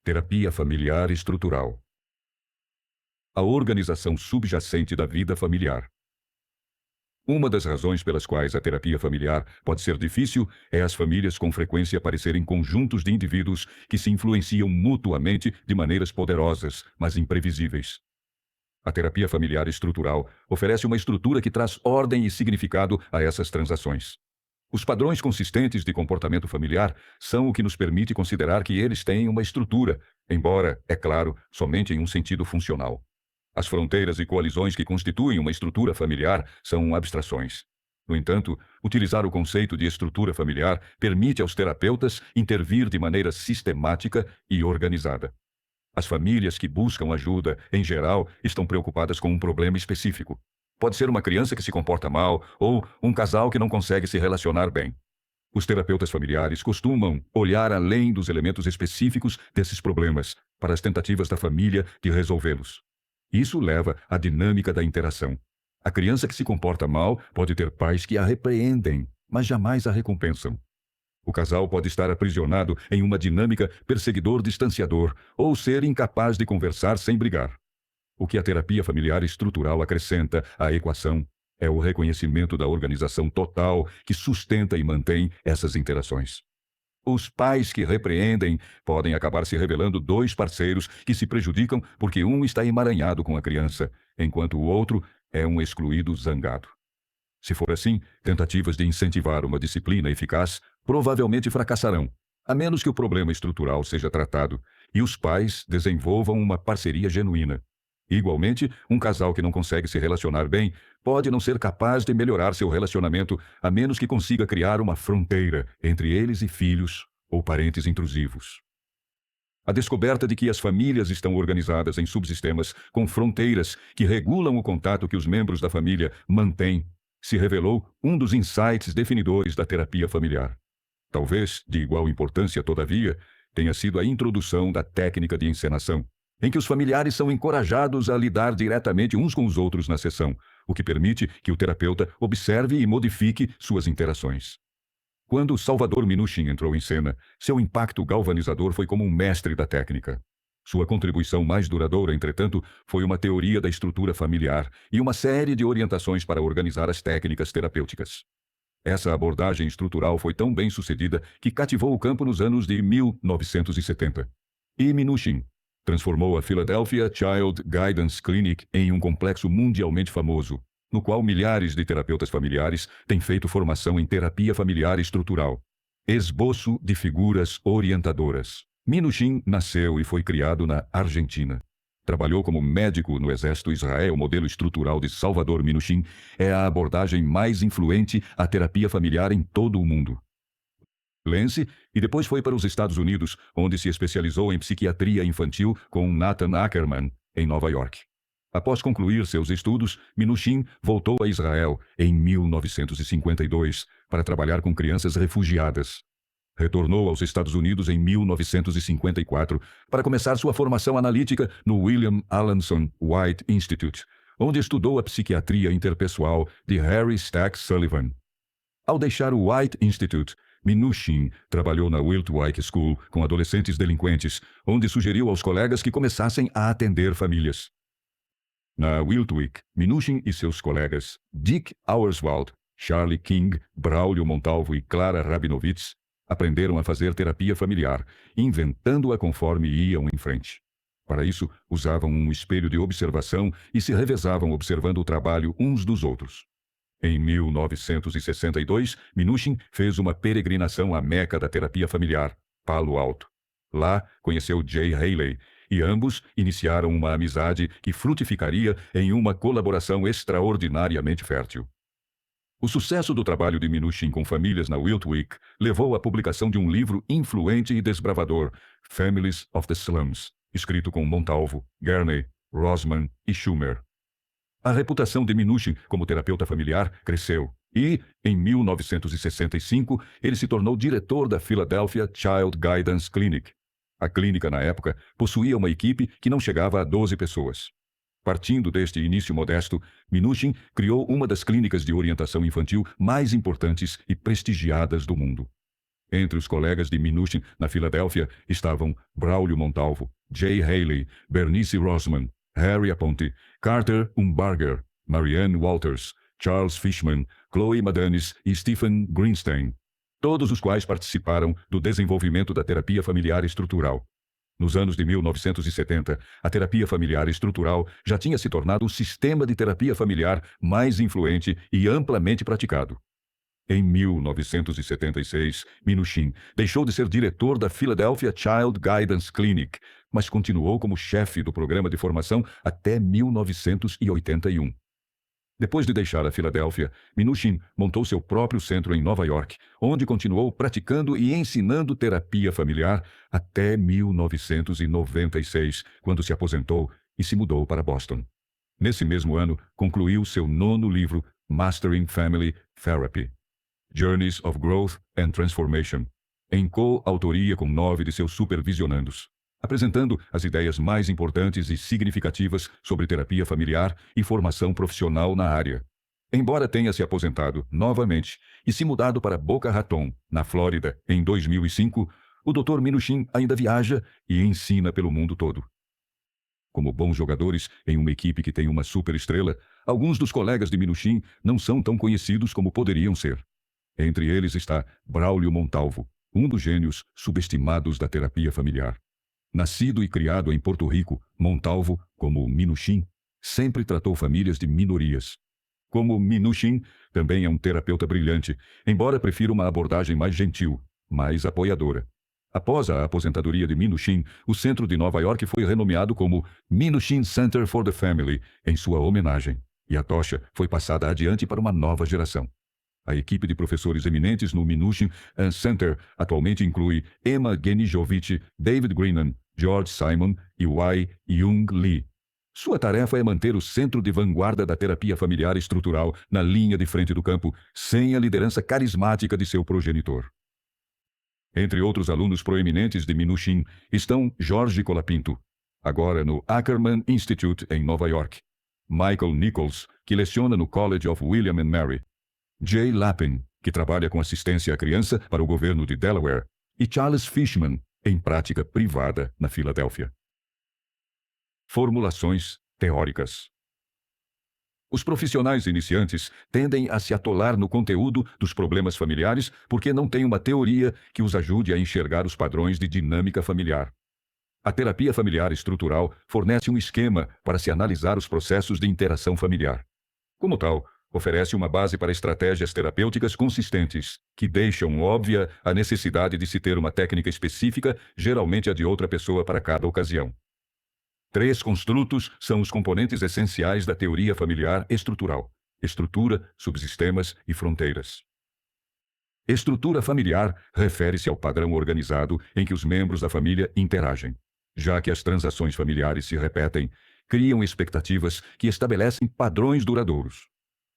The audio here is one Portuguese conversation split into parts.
Terapia familiar estrutural. A organização subjacente da vida familiar. Uma das razões pelas quais a terapia familiar pode ser difícil é as famílias com frequência parecerem conjuntos de indivíduos que se influenciam mutuamente de maneiras poderosas, mas imprevisíveis. A terapia familiar estrutural oferece uma estrutura que traz ordem e significado a essas transações. Os padrões consistentes de comportamento familiar são o que nos permite considerar que eles têm uma estrutura, embora, é claro, somente em um sentido funcional. As fronteiras e coalizões que constituem uma estrutura familiar são abstrações. No entanto, utilizar o conceito de estrutura familiar permite aos terapeutas intervir de maneira sistemática e organizada. As famílias que buscam ajuda, em geral, estão preocupadas com um problema específico. Pode ser uma criança que se comporta mal ou um casal que não consegue se relacionar bem. Os terapeutas familiares costumam olhar além dos elementos específicos desses problemas para as tentativas da família de resolvê-los. Isso leva à dinâmica da interação. A criança que se comporta mal pode ter pais que a repreendem, mas jamais a recompensam. O casal pode estar aprisionado em uma dinâmica perseguidor-distanciador ou ser incapaz de conversar sem brigar. O que a terapia familiar estrutural acrescenta à equação é o reconhecimento da organização total que sustenta e mantém essas interações. Os pais que repreendem podem acabar se revelando dois parceiros que se prejudicam porque um está emaranhado com a criança, enquanto o outro é um excluído zangado. Se for assim, tentativas de incentivar uma disciplina eficaz provavelmente fracassarão, a menos que o problema estrutural seja tratado e os pais desenvolvam uma parceria genuína. Igualmente, um casal que não consegue se relacionar bem pode não ser capaz de melhorar seu relacionamento a menos que consiga criar uma fronteira entre eles e filhos ou parentes intrusivos. A descoberta de que as famílias estão organizadas em subsistemas com fronteiras que regulam o contato que os membros da família mantêm se revelou um dos insights definidores da terapia familiar. Talvez, de igual importância, todavia, tenha sido a introdução da técnica de encenação, em que os familiares são encorajados a lidar diretamente uns com os outros na sessão, o que permite que o terapeuta observe e modifique suas interações. Quando Salvador Minuchin entrou em cena, seu impacto galvanizador foi como um mestre da técnica. Sua contribuição mais duradoura, entretanto, foi uma teoria da estrutura familiar e uma série de orientações para organizar as técnicas terapêuticas. Essa abordagem estrutural foi tão bem sucedida que cativou o campo nos anos de 1970. E Minuchin transformou a Philadelphia Child Guidance Clinic em um complexo mundialmente famoso, no qual milhares de terapeutas familiares têm feito formação em terapia familiar estrutural. Esboço de figuras orientadoras. Minuchin nasceu e foi criado na Argentina. Trabalhou como médico no Exército Israel. O modelo estrutural de Salvador Minuchin é a abordagem mais influente à terapia familiar em todo o mundo. Lance e depois foi para os Estados Unidos, onde se especializou em psiquiatria infantil com Nathan Ackerman, em Nova York. Após concluir seus estudos, Minuchin voltou a Israel em 1952 para trabalhar com crianças refugiadas. Retornou aos Estados Unidos em 1954 para começar sua formação analítica no William Alanson White Institute, onde estudou a psiquiatria interpessoal de Harry Stack Sullivan. Ao deixar o White Institute, Minuchin trabalhou na Wiltwyck School com adolescentes delinquentes, onde sugeriu aos colegas que começassem a atender famílias. Na Wiltwyck, Minuchin e seus colegas Dick Auerswald, Charlie King, Braulio Montalvo e Clara Rabinowitz aprenderam a fazer terapia familiar, inventando-a conforme iam em frente. Para isso, usavam um espelho de observação e se revezavam observando o trabalho uns dos outros. Em 1962, Minuchin fez uma peregrinação à Meca da terapia familiar, Palo Alto. Lá, conheceu Jay Haley, e ambos iniciaram uma amizade que frutificaria em uma colaboração extraordinariamente fértil. O sucesso do trabalho de Minuchin com famílias na Wiltwyck levou à publicação de um livro influente e desbravador, Families of the Slums, escrito com Montalvo, Gurney, Rosman e Schumer. A reputação de Minuchin como terapeuta familiar cresceu e, em 1965, ele se tornou diretor da Philadelphia Child Guidance Clinic. A clínica, na época, possuía uma equipe que não chegava a 12 pessoas. Partindo deste início modesto, Minuchin criou uma das clínicas de orientação infantil mais importantes e prestigiadas do mundo. Entre os colegas de Minuchin na Filadélfia estavam Braulio Montalvo, Jay Haley, Bernice Rossman, Harry Aponte, Carter Umbarger, Marianne Walters, Charles Fishman, Chloe Madanis e Stephen Greenstein, todos os quais participaram do desenvolvimento da terapia familiar estrutural. Nos anos de 1970, a terapia familiar estrutural já tinha se tornado o sistema de terapia familiar mais influente e amplamente praticado. Em 1976, Minuchin deixou de ser diretor da Philadelphia Child Guidance Clinic, mas continuou como chefe do programa de formação até 1981. Depois de deixar a Filadélfia, Minuchin montou seu próprio centro em Nova York, onde continuou praticando e ensinando terapia familiar até 1996, quando se aposentou e se mudou para Boston. Nesse mesmo ano, concluiu seu 9º livro, Mastering Family Therapy: Journeys of Growth and Transformation, em coautoria com 9 de seus supervisionandos, apresentando as ideias mais importantes e significativas sobre terapia familiar e formação profissional na área. Embora tenha se aposentado novamente e se mudado para Boca Raton, na Flórida, em 2005, o Dr. Minuchin ainda viaja e ensina pelo mundo todo. Como bons jogadores em uma equipe que tem uma superestrela, alguns dos colegas de Minuchin não são tão conhecidos como poderiam ser. Entre eles está Braulio Montalvo, um dos gênios subestimados da terapia familiar. Nascido e criado em Porto Rico, Montalvo, como Minuchin, sempre tratou famílias de minorias. Como Minuchin, também é um terapeuta brilhante, embora prefira uma abordagem mais gentil, mais apoiadora. Após a aposentadoria de Minuchin, o centro de Nova York foi renomeado como Minuchin Center for the Family, em sua homenagem, e a tocha foi passada adiante para uma nova geração. A equipe de professores eminentes no Minuchin Center atualmente inclui Emma Genijovic, David Greenan, George Simon e Wai Young Lee. Sua tarefa é manter o centro de vanguarda da terapia familiar estrutural na linha de frente do campo, sem a liderança carismática de seu progenitor. Entre outros alunos proeminentes de Minuchin estão Jorge Colapinto, agora no Ackerman Institute em Nova York, Michael Nichols, que leciona no College of William and Mary, Jay Lapin, que trabalha com assistência à criança para o governo de Delaware, e Charles Fishman, em prática privada na Filadélfia. Formulações teóricas. Os profissionais iniciantes tendem a se atolar no conteúdo dos problemas familiares porque não têm uma teoria que os ajude a enxergar os padrões de dinâmica familiar. A terapia familiar estrutural fornece um esquema para se analisar os processos de interação familiar. Como tal, oferece uma base para estratégias terapêuticas consistentes, que deixam óbvia a necessidade de se ter uma técnica específica, geralmente a de outra pessoa para cada ocasião. 3 construtos são os componentes essenciais da teoria familiar estrutural: estrutura, subsistemas e fronteiras. Estrutura familiar refere-se ao padrão organizado em que os membros da família interagem. Já que as transações familiares se repetem, criam expectativas que estabelecem padrões duradouros.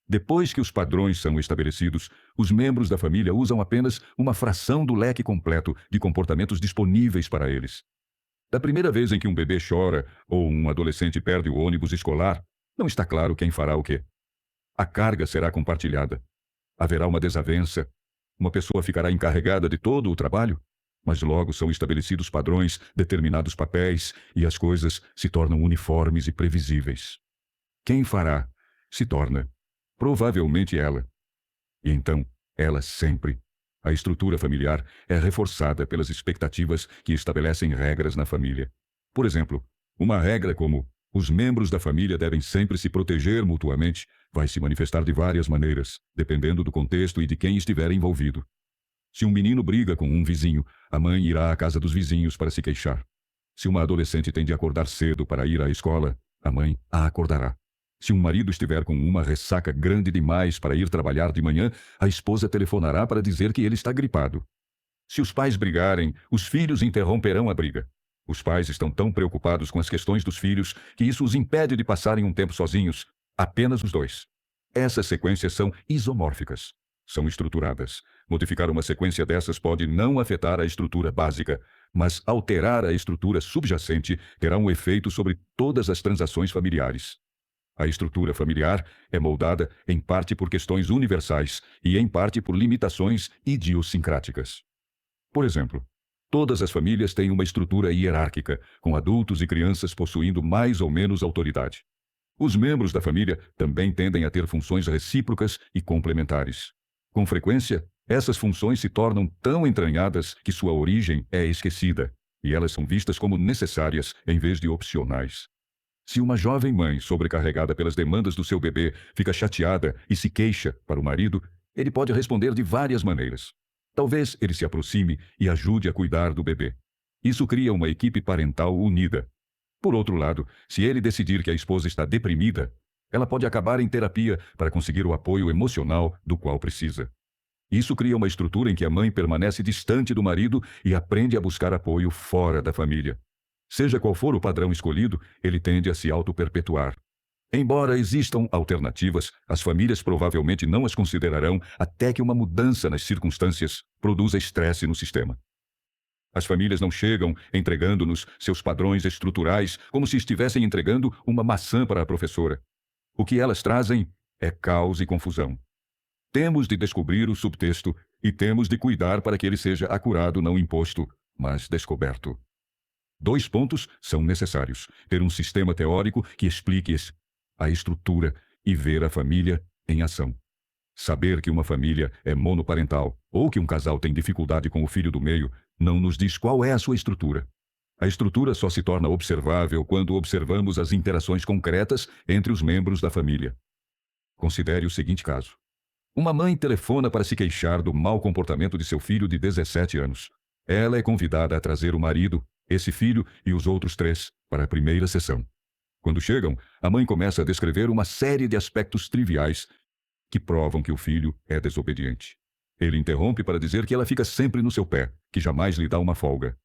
Depois que os padrões são estabelecidos, os membros da família usam apenas uma fração do leque completo de comportamentos disponíveis para eles. Da primeira vez em que um bebê chora ou um adolescente perde o ônibus escolar, não está claro quem fará o quê. A carga será compartilhada. Haverá uma desavença. Uma pessoa ficará encarregada de todo o trabalho, mas logo são estabelecidos padrões, determinados papéis, e as coisas se tornam uniformes e previsíveis. Quem fará se torna provavelmente ela. E então, ela sempre. A estrutura familiar é reforçada pelas expectativas que estabelecem regras na família. Por exemplo, uma regra como os membros da família devem sempre se proteger mutuamente vai se manifestar de várias maneiras, dependendo do contexto e de quem estiver envolvido. Se um menino briga com um vizinho, a mãe irá à casa dos vizinhos para se queixar. Se uma adolescente tem de acordar cedo para ir à escola, a mãe a acordará. Se um marido estiver com uma ressaca grande demais para ir trabalhar de manhã, a esposa telefonará para dizer que ele está gripado. Se os pais brigarem, os filhos interromperão a briga. Os pais estão tão preocupados com as questões dos filhos que isso os impede de passarem um tempo sozinhos, apenas os dois. Essas sequências são isomórficas. São estruturadas. Modificar uma sequência dessas pode não afetar a estrutura básica, mas alterar a estrutura subjacente terá um efeito sobre todas as transações familiares. A estrutura familiar é moldada em parte por questões universais e em parte por limitações idiosincráticas. Por exemplo, todas as famílias têm uma estrutura hierárquica, com adultos e crianças possuindo mais ou menos autoridade. Os membros da família também tendem a ter funções recíprocas e complementares. Com frequência, essas funções se tornam tão entranhadas que sua origem é esquecida, e elas são vistas como necessárias em vez de opcionais. Se uma jovem mãe sobrecarregada pelas demandas do seu bebê fica chateada e se queixa para o marido, ele pode responder de várias maneiras. Talvez ele se aproxime e ajude a cuidar do bebê. Isso cria uma equipe parental unida. Por outro lado, se ele decidir que a esposa está deprimida, ela pode acabar em terapia para conseguir o apoio emocional do qual precisa. Isso cria uma estrutura em que a mãe permanece distante do marido e aprende a buscar apoio fora da família. Seja qual for o padrão escolhido, ele tende a se auto-perpetuar. Embora existam alternativas, as famílias provavelmente não as considerarão até que uma mudança nas circunstâncias produza estresse no sistema. As famílias não chegam entregando-nos seus padrões estruturais como se estivessem entregando uma maçã para a professora. O que elas trazem é caos e confusão. Temos de descobrir o subtexto e temos de cuidar para que ele seja acurado, não imposto, mas descoberto. 2 pontos são necessários: ter um sistema teórico que explique a estrutura e ver a família em ação. Saber que uma família é monoparental ou que um casal tem dificuldade com o filho do meio não nos diz qual é a sua estrutura. A estrutura só se torna observável quando observamos as interações concretas entre os membros da família. Considere o seguinte caso. Uma mãe telefona para se queixar do mau comportamento de seu filho de 17 anos. Ela é convidada a trazer o marido, esse filho e os outros 3 para a primeira sessão. Quando chegam, a mãe começa a descrever uma série de aspectos triviais que provam que o filho é desobediente. Ele interrompe para dizer que ela fica sempre no seu pé, que jamais lhe dá uma folga.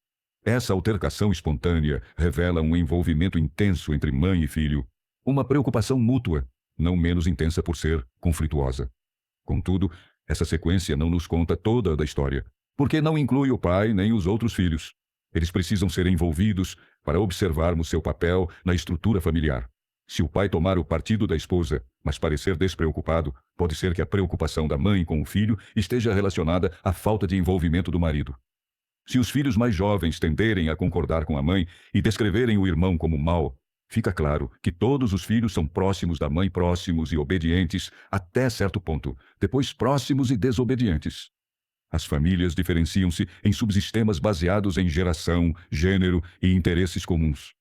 Essa altercação espontânea revela um envolvimento intenso entre mãe e filho, uma preocupação mútua, não menos intensa por ser conflituosa. Contudo, essa sequência não nos conta toda a história, porque não inclui o pai nem os outros filhos. Eles precisam ser envolvidos para observarmos seu papel na estrutura familiar. Se o pai tomar o partido da esposa, mas parecer despreocupado, pode ser que a preocupação da mãe com o filho esteja relacionada à falta de envolvimento do marido. Se os filhos mais jovens tenderem a concordar com a mãe e descreverem o irmão como mau, fica claro que todos os filhos são próximos da mãe, próximos e obedientes até certo ponto, depois próximos e desobedientes. As famílias diferenciam-se em subsistemas baseados em geração, gênero e interesses comuns.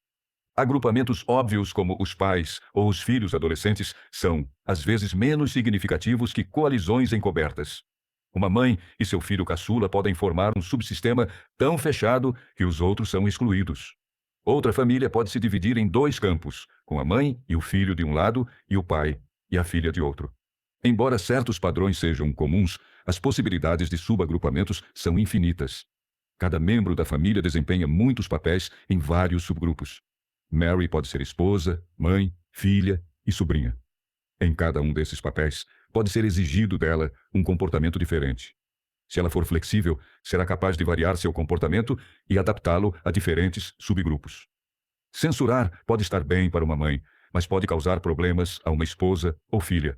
Agrupamentos óbvios como os pais ou os filhos adolescentes são, às vezes, menos significativos que coalizões encobertas. Uma mãe e seu filho caçula podem formar um subsistema tão fechado que os outros são excluídos. Outra família pode se dividir em 2 campos, com a mãe e o filho de um lado e o pai e a filha de outro. Embora certos padrões sejam comuns, as possibilidades de subagrupamentos são infinitas. Cada membro da família desempenha muitos papéis em vários subgrupos. Mary pode ser esposa, mãe, filha e sobrinha. Em cada um desses papéis, pode ser exigido dela um comportamento diferente. Se ela for flexível, será capaz de variar seu comportamento e adaptá-lo a diferentes subgrupos. Censurar pode estar bem para uma mãe, mas pode causar problemas a uma esposa ou filha.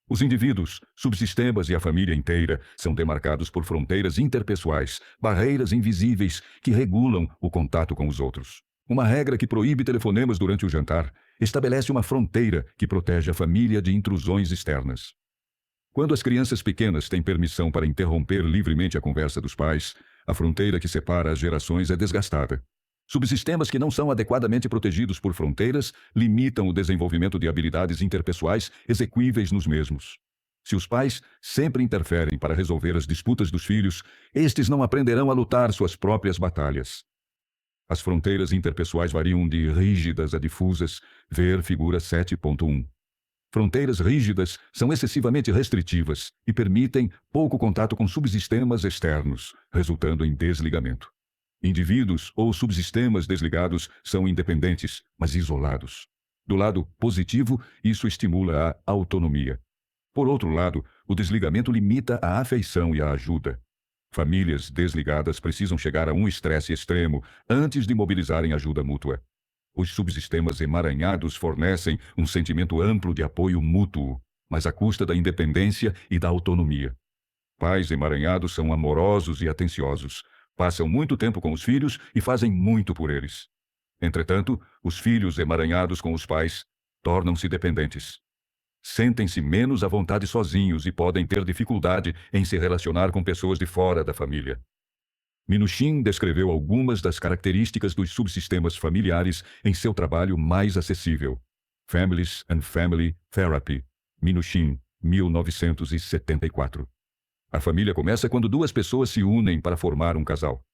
Os indivíduos, subsistemas e a família inteira são demarcados por fronteiras interpessoais, barreiras invisíveis que regulam o contato com os outros. Uma regra que proíbe telefonemas durante o jantar estabelece uma fronteira que protege a família de intrusões externas. Quando as crianças pequenas têm permissão para interromper livremente a conversa dos pais, a fronteira que separa as gerações é desgastada. Subsistemas que não são adequadamente protegidos por fronteiras limitam o desenvolvimento de habilidades interpessoais exequíveis nos mesmos. Se os pais sempre interferem para resolver as disputas dos filhos, estes não aprenderão a lutar suas próprias batalhas. As fronteiras interpessoais variam de rígidas a difusas, ver figura 7.1. Fronteiras rígidas são excessivamente restritivas e permitem pouco contato com subsistemas externos, resultando em desligamento. Indivíduos ou subsistemas desligados são independentes, mas isolados. Do lado positivo, isso estimula a autonomia. Por outro lado, o desligamento limita a afeição e a ajuda. Famílias desligadas precisam chegar a um estresse extremo antes de mobilizarem ajuda mútua. Os subsistemas emaranhados fornecem um sentimento amplo de apoio mútuo, mas à custa da independência e da autonomia. Pais emaranhados são amorosos e atenciosos. Passam muito tempo com os filhos e fazem muito por eles. Entretanto, os filhos emaranhados com os pais tornam-se dependentes. Sentem-se menos à vontade sozinhos e podem ter dificuldade em se relacionar com pessoas de fora da família. Minuchin descreveu algumas das características dos subsistemas familiares em seu trabalho mais acessível. Families and Family Therapy, Minuchin, 1974. A família começa quando duas pessoas se unem para formar um casal.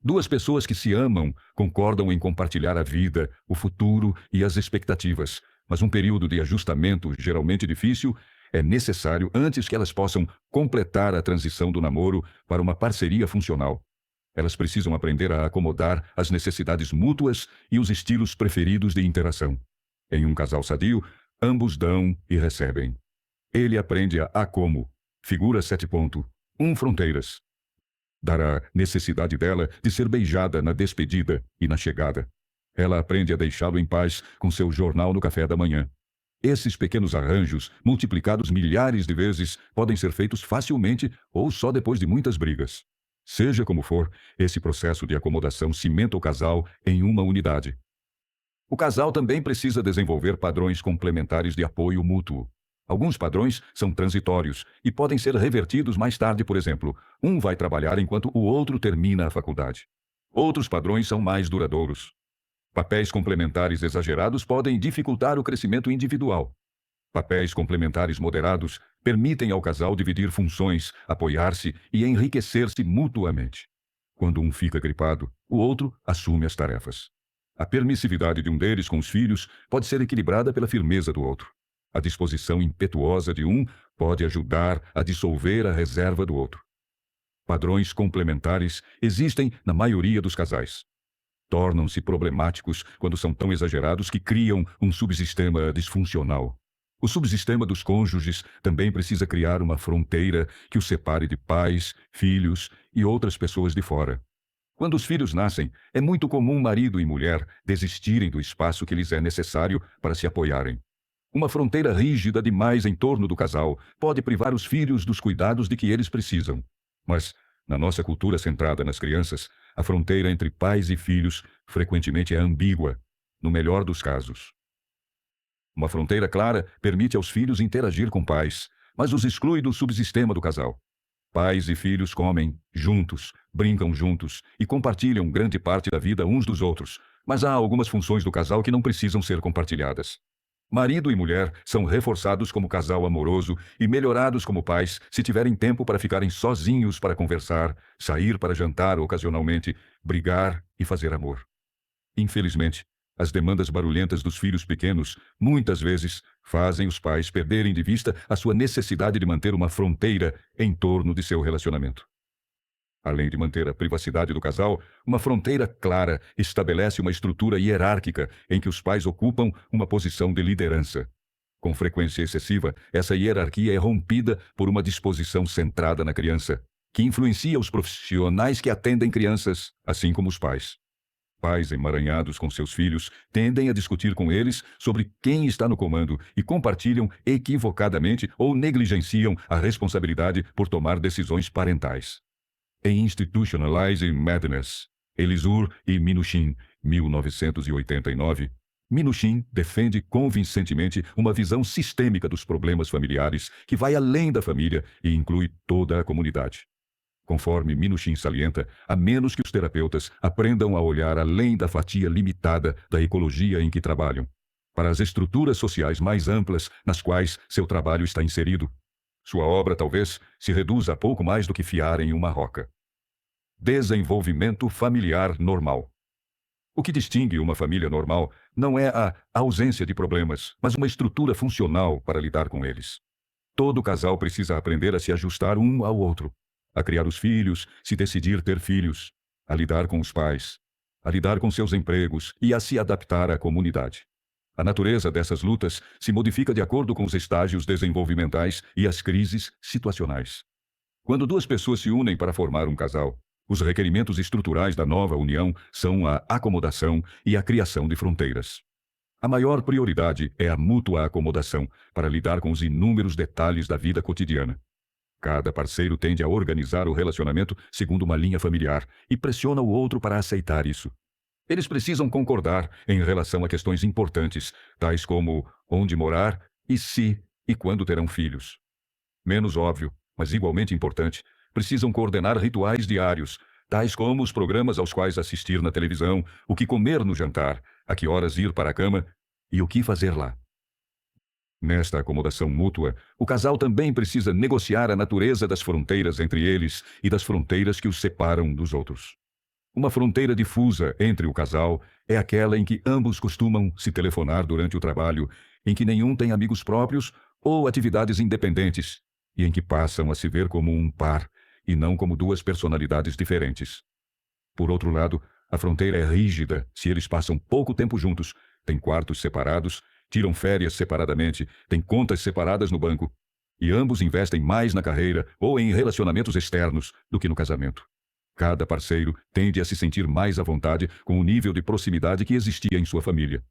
Duas pessoas que se amam concordam em compartilhar a vida, o futuro e as expectativas, mas um período de ajustamento, geralmente difícil, é necessário antes que elas possam completar a transição do namoro para uma parceria funcional. Elas precisam aprender a acomodar as necessidades mútuas e os estilos preferidos de interação. Em um casal sadio, ambos dão e recebem. Ele aprende a como, figura 7. Fronteiras. Dar a necessidade dela de ser beijada na despedida e na chegada. Ela aprende a deixá-lo em paz com seu jornal no café da manhã. Esses pequenos arranjos, multiplicados milhares de vezes, podem ser feitos facilmente ou só depois de muitas brigas. Seja como for, esse processo de acomodação cimenta o casal em uma unidade. O casal também precisa desenvolver padrões complementares de apoio mútuo. Alguns padrões são transitórios e podem ser revertidos mais tarde, por exemplo. Um vai trabalhar enquanto o outro termina a faculdade. Outros padrões são mais duradouros. Papéis complementares exagerados podem dificultar o crescimento individual. Papéis complementares moderados permitem ao casal dividir funções, apoiar-se e enriquecer-se mutuamente. Quando um fica gripado, o outro assume as tarefas. A permissividade de um deles com os filhos pode ser equilibrada pela firmeza do outro. A disposição impetuosa de um pode ajudar a dissolver a reserva do outro. Padrões complementares existem na maioria dos casais. Tornam-se problemáticos quando são tão exagerados que criam um subsistema disfuncional. O subsistema dos cônjuges também precisa criar uma fronteira que os separe de pais, filhos e outras pessoas de fora. Quando os filhos nascem, é muito comum marido e mulher desistirem do espaço que lhes é necessário para se apoiarem. Uma fronteira rígida demais em torno do casal pode privar os filhos dos cuidados de que eles precisam. Mas, na nossa cultura centrada nas crianças, a fronteira entre pais e filhos frequentemente é ambígua, no melhor dos casos. Uma fronteira clara permite aos filhos interagir com pais, mas os exclui do subsistema do casal. Pais e filhos comem juntos, brincam juntos e compartilham grande parte da vida uns dos outros, mas há algumas funções do casal que não precisam ser compartilhadas. Marido e mulher são reforçados como casal amoroso e melhorados como pais se tiverem tempo para ficarem sozinhos para conversar, sair para jantar ocasionalmente, brigar e fazer amor. Infelizmente, as demandas barulhentas dos filhos pequenos, muitas vezes, fazem os pais perderem de vista a sua necessidade de manter uma fronteira em torno de seu relacionamento. Além de manter a privacidade do casal, uma fronteira clara estabelece uma estrutura hierárquica em que os pais ocupam uma posição de liderança. Com frequência excessiva, essa hierarquia é rompida por uma disposição centrada na criança, que influencia os profissionais que atendem crianças, assim como os pais. Pais emaranhados com seus filhos tendem a discutir com eles sobre quem está no comando e compartilham equivocadamente ou negligenciam a responsabilidade por tomar decisões parentais. Em Institutionalizing Madness, Elisur e Minuchin, 1989, Minuchin defende convincentemente uma visão sistêmica dos problemas familiares que vai além da família e inclui toda a comunidade. Conforme Minuchin salienta, a menos que os terapeutas aprendam a olhar além da fatia limitada da ecologia em que trabalham, para as estruturas sociais mais amplas nas quais seu trabalho está inserido, sua obra talvez se reduza a pouco mais do que fiar em uma roca. Desenvolvimento familiar normal. O que distingue uma família normal não é a ausência de problemas, mas uma estrutura funcional para lidar com eles. Todo casal precisa aprender a se ajustar um ao outro, a criar os filhos, se decidir ter filhos, a lidar com os pais, a lidar com seus empregos e a se adaptar à comunidade. A natureza dessas lutas se modifica de acordo com os estágios desenvolvimentais e as crises situacionais. Quando duas pessoas se unem para formar um casal, os requerimentos estruturais da nova união são a acomodação e a criação de fronteiras. A maior prioridade é a mútua acomodação para lidar com os inúmeros detalhes da vida cotidiana. Cada parceiro tende a organizar o relacionamento segundo uma linha familiar e pressiona o outro para aceitar isso. Eles precisam concordar em relação a questões importantes, tais como onde morar e se e quando terão filhos. Menos óbvio, mas igualmente importante, precisam coordenar rituais diários, tais como os programas aos quais assistir na televisão, o que comer no jantar, a que horas ir para a cama e o que fazer lá. Nesta acomodação mútua, o casal também precisa negociar a natureza das fronteiras entre eles e das fronteiras que os separam dos outros. Uma fronteira difusa entre o casal é aquela em que ambos costumam se telefonar durante o trabalho, em que nenhum tem amigos próprios ou atividades independentes, e em que passam a se ver como um par e não como duas personalidades diferentes. Por outro lado, a fronteira é rígida se eles passam pouco tempo juntos, têm quartos separados, tiram férias separadamente, têm contas separadas no banco, e ambos investem mais na carreira ou em relacionamentos externos do que no casamento. Cada parceiro tende a se sentir mais à vontade com o nível de proximidade que existia em sua família.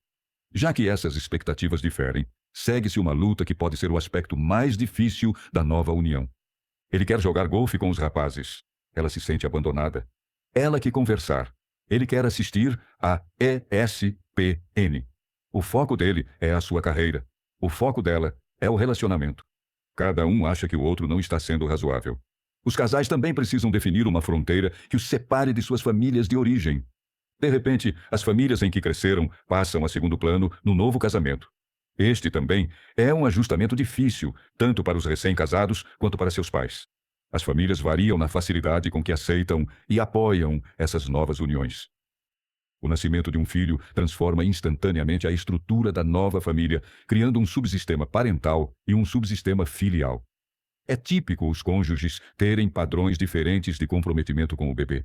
Já que essas expectativas diferem, segue-se uma luta que pode ser o aspecto mais difícil da nova união. Ele quer jogar golfe com os rapazes. Ela se sente abandonada. Ela quer conversar. Ele quer assistir a ESPN. O foco dele é a sua carreira. O foco dela é o relacionamento. Cada um acha que o outro não está sendo razoável. Os casais também precisam definir uma fronteira que os separe de suas famílias de origem. De repente, as famílias em que cresceram passam a segundo plano no novo casamento. Este também é um ajustamento difícil, tanto para os recém-casados quanto para seus pais. As famílias variam na facilidade com que aceitam e apoiam essas novas uniões. O nascimento de um filho transforma instantaneamente a estrutura da nova família, criando um subsistema parental e um subsistema filial. É típico os cônjuges terem padrões diferentes de comprometimento com o bebê.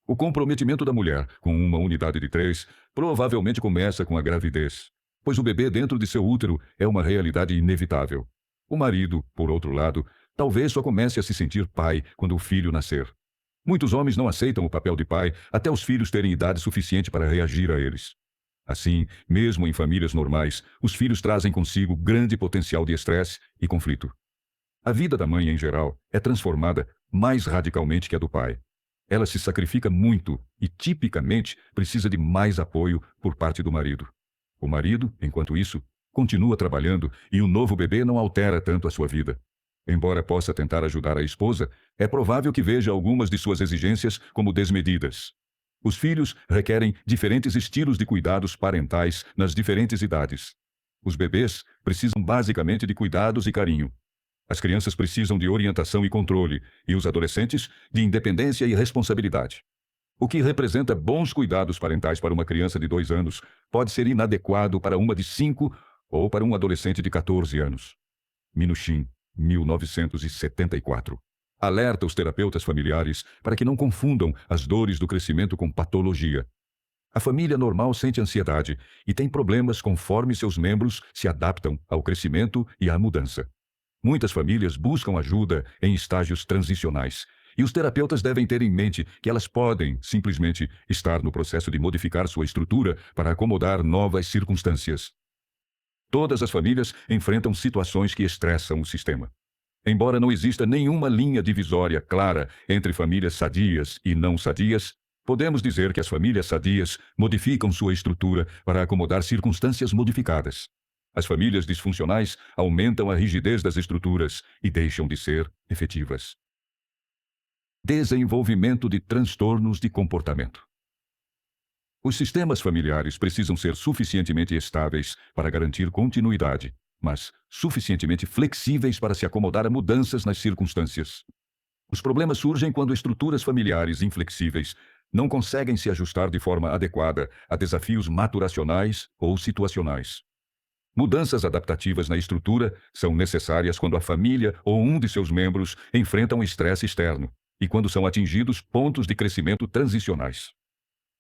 O comprometimento da mulher com uma unidade de 3 provavelmente começa com a gravidez, pois o bebê dentro de seu útero é uma realidade inevitável. O marido, por outro lado, talvez só comece a se sentir pai quando o filho nascer. Muitos homens não aceitam o papel de pai até os filhos terem idade suficiente para reagir a eles. Assim, mesmo em famílias normais, os filhos trazem consigo grande potencial de estresse e conflito. A vida da mãe, em geral, é transformada mais radicalmente que a do pai. Ela se sacrifica muito e, tipicamente, precisa de mais apoio por parte do marido. O marido, enquanto isso, continua trabalhando e o novo bebê não altera tanto a sua vida. Embora possa tentar ajudar a esposa, é provável que veja algumas de suas exigências como desmedidas. Os filhos requerem diferentes estilos de cuidados parentais nas diferentes idades. Os bebês precisam basicamente de cuidados e carinho. As crianças precisam de orientação e controle, e os adolescentes de independência e responsabilidade. O que representa bons cuidados parentais para uma criança de 2 anos pode ser inadequado para uma de 5 ou para um adolescente de 14 anos. Minuchin, 1974. Alerta os terapeutas familiares para que não confundam as dores do crescimento com patologia. A família normal sente ansiedade e tem problemas conforme seus membros se adaptam ao crescimento e à mudança. Muitas famílias buscam ajuda em estágios transicionais, e os terapeutas devem ter em mente que elas podem, simplesmente, estar no processo de modificar sua estrutura para acomodar novas circunstâncias. Todas as famílias enfrentam situações que estressam o sistema. Embora não exista nenhuma linha divisória clara entre famílias sadias e não sadias, podemos dizer que as famílias sadias modificam sua estrutura para acomodar circunstâncias modificadas. As famílias disfuncionais aumentam a rigidez das estruturas e deixam de ser efetivas. Desenvolvimento de transtornos de comportamento. Os sistemas familiares precisam ser suficientemente estáveis para garantir continuidade, mas suficientemente flexíveis para se acomodar a mudanças nas circunstâncias. Os problemas surgem quando estruturas familiares inflexíveis não conseguem se ajustar de forma adequada a desafios maturacionais ou situacionais. Mudanças adaptativas na estrutura são necessárias quando a família ou um de seus membros enfrentam estresse externo e quando são atingidos pontos de crescimento transicionais.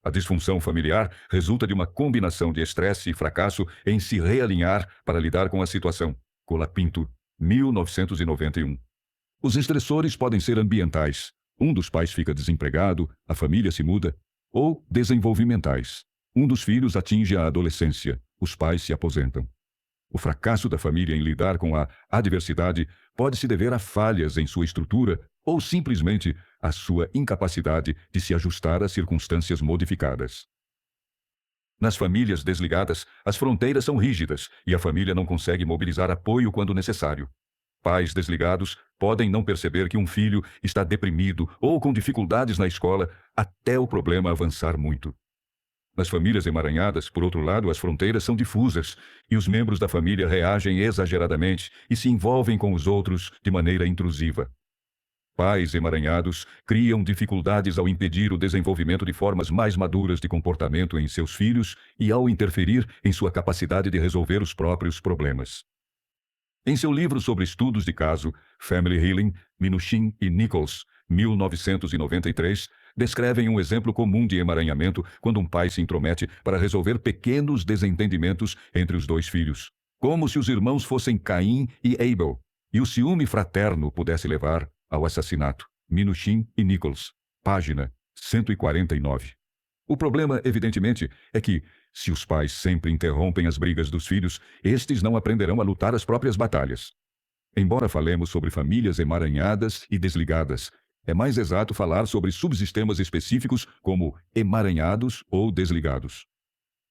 A disfunção familiar resulta de uma combinação de estresse e fracasso em se realinhar para lidar com a situação. Colapinto, 1991. Os estressores podem ser ambientais. Um dos pais fica desempregado, a família se muda. Ou desenvolvimentais. Um dos filhos atinge a adolescência, os pais se aposentam. O fracasso da família em lidar com a adversidade pode se dever a falhas em sua estrutura ou simplesmente à sua incapacidade de se ajustar às circunstâncias modificadas. Nas famílias desligadas, as fronteiras são rígidas e a família não consegue mobilizar apoio quando necessário. Pais desligados podem não perceber que um filho está deprimido ou com dificuldades na escola até o problema avançar muito. Nas famílias emaranhadas, por outro lado, as fronteiras são difusas e os membros da família reagem exageradamente e se envolvem com os outros de maneira intrusiva. Pais emaranhados criam dificuldades ao impedir o desenvolvimento de formas mais maduras de comportamento em seus filhos e ao interferir em sua capacidade de resolver os próprios problemas. Em seu livro sobre estudos de caso, Family Healing, Minuchin e Nichols, 1993, descrevem um exemplo comum de emaranhamento quando um pai se intromete para resolver pequenos desentendimentos entre os dois filhos, como se os irmãos fossem Caim e Abel, e o ciúme fraterno pudesse levar ao assassinato. Minuchin e Nichols, página 149. O problema, evidentemente, é que, se os pais sempre interrompem as brigas dos filhos, estes não aprenderão a lutar as próprias batalhas. Embora falemos sobre famílias emaranhadas e desligadas, é mais exato falar sobre subsistemas específicos como emaranhados ou desligados.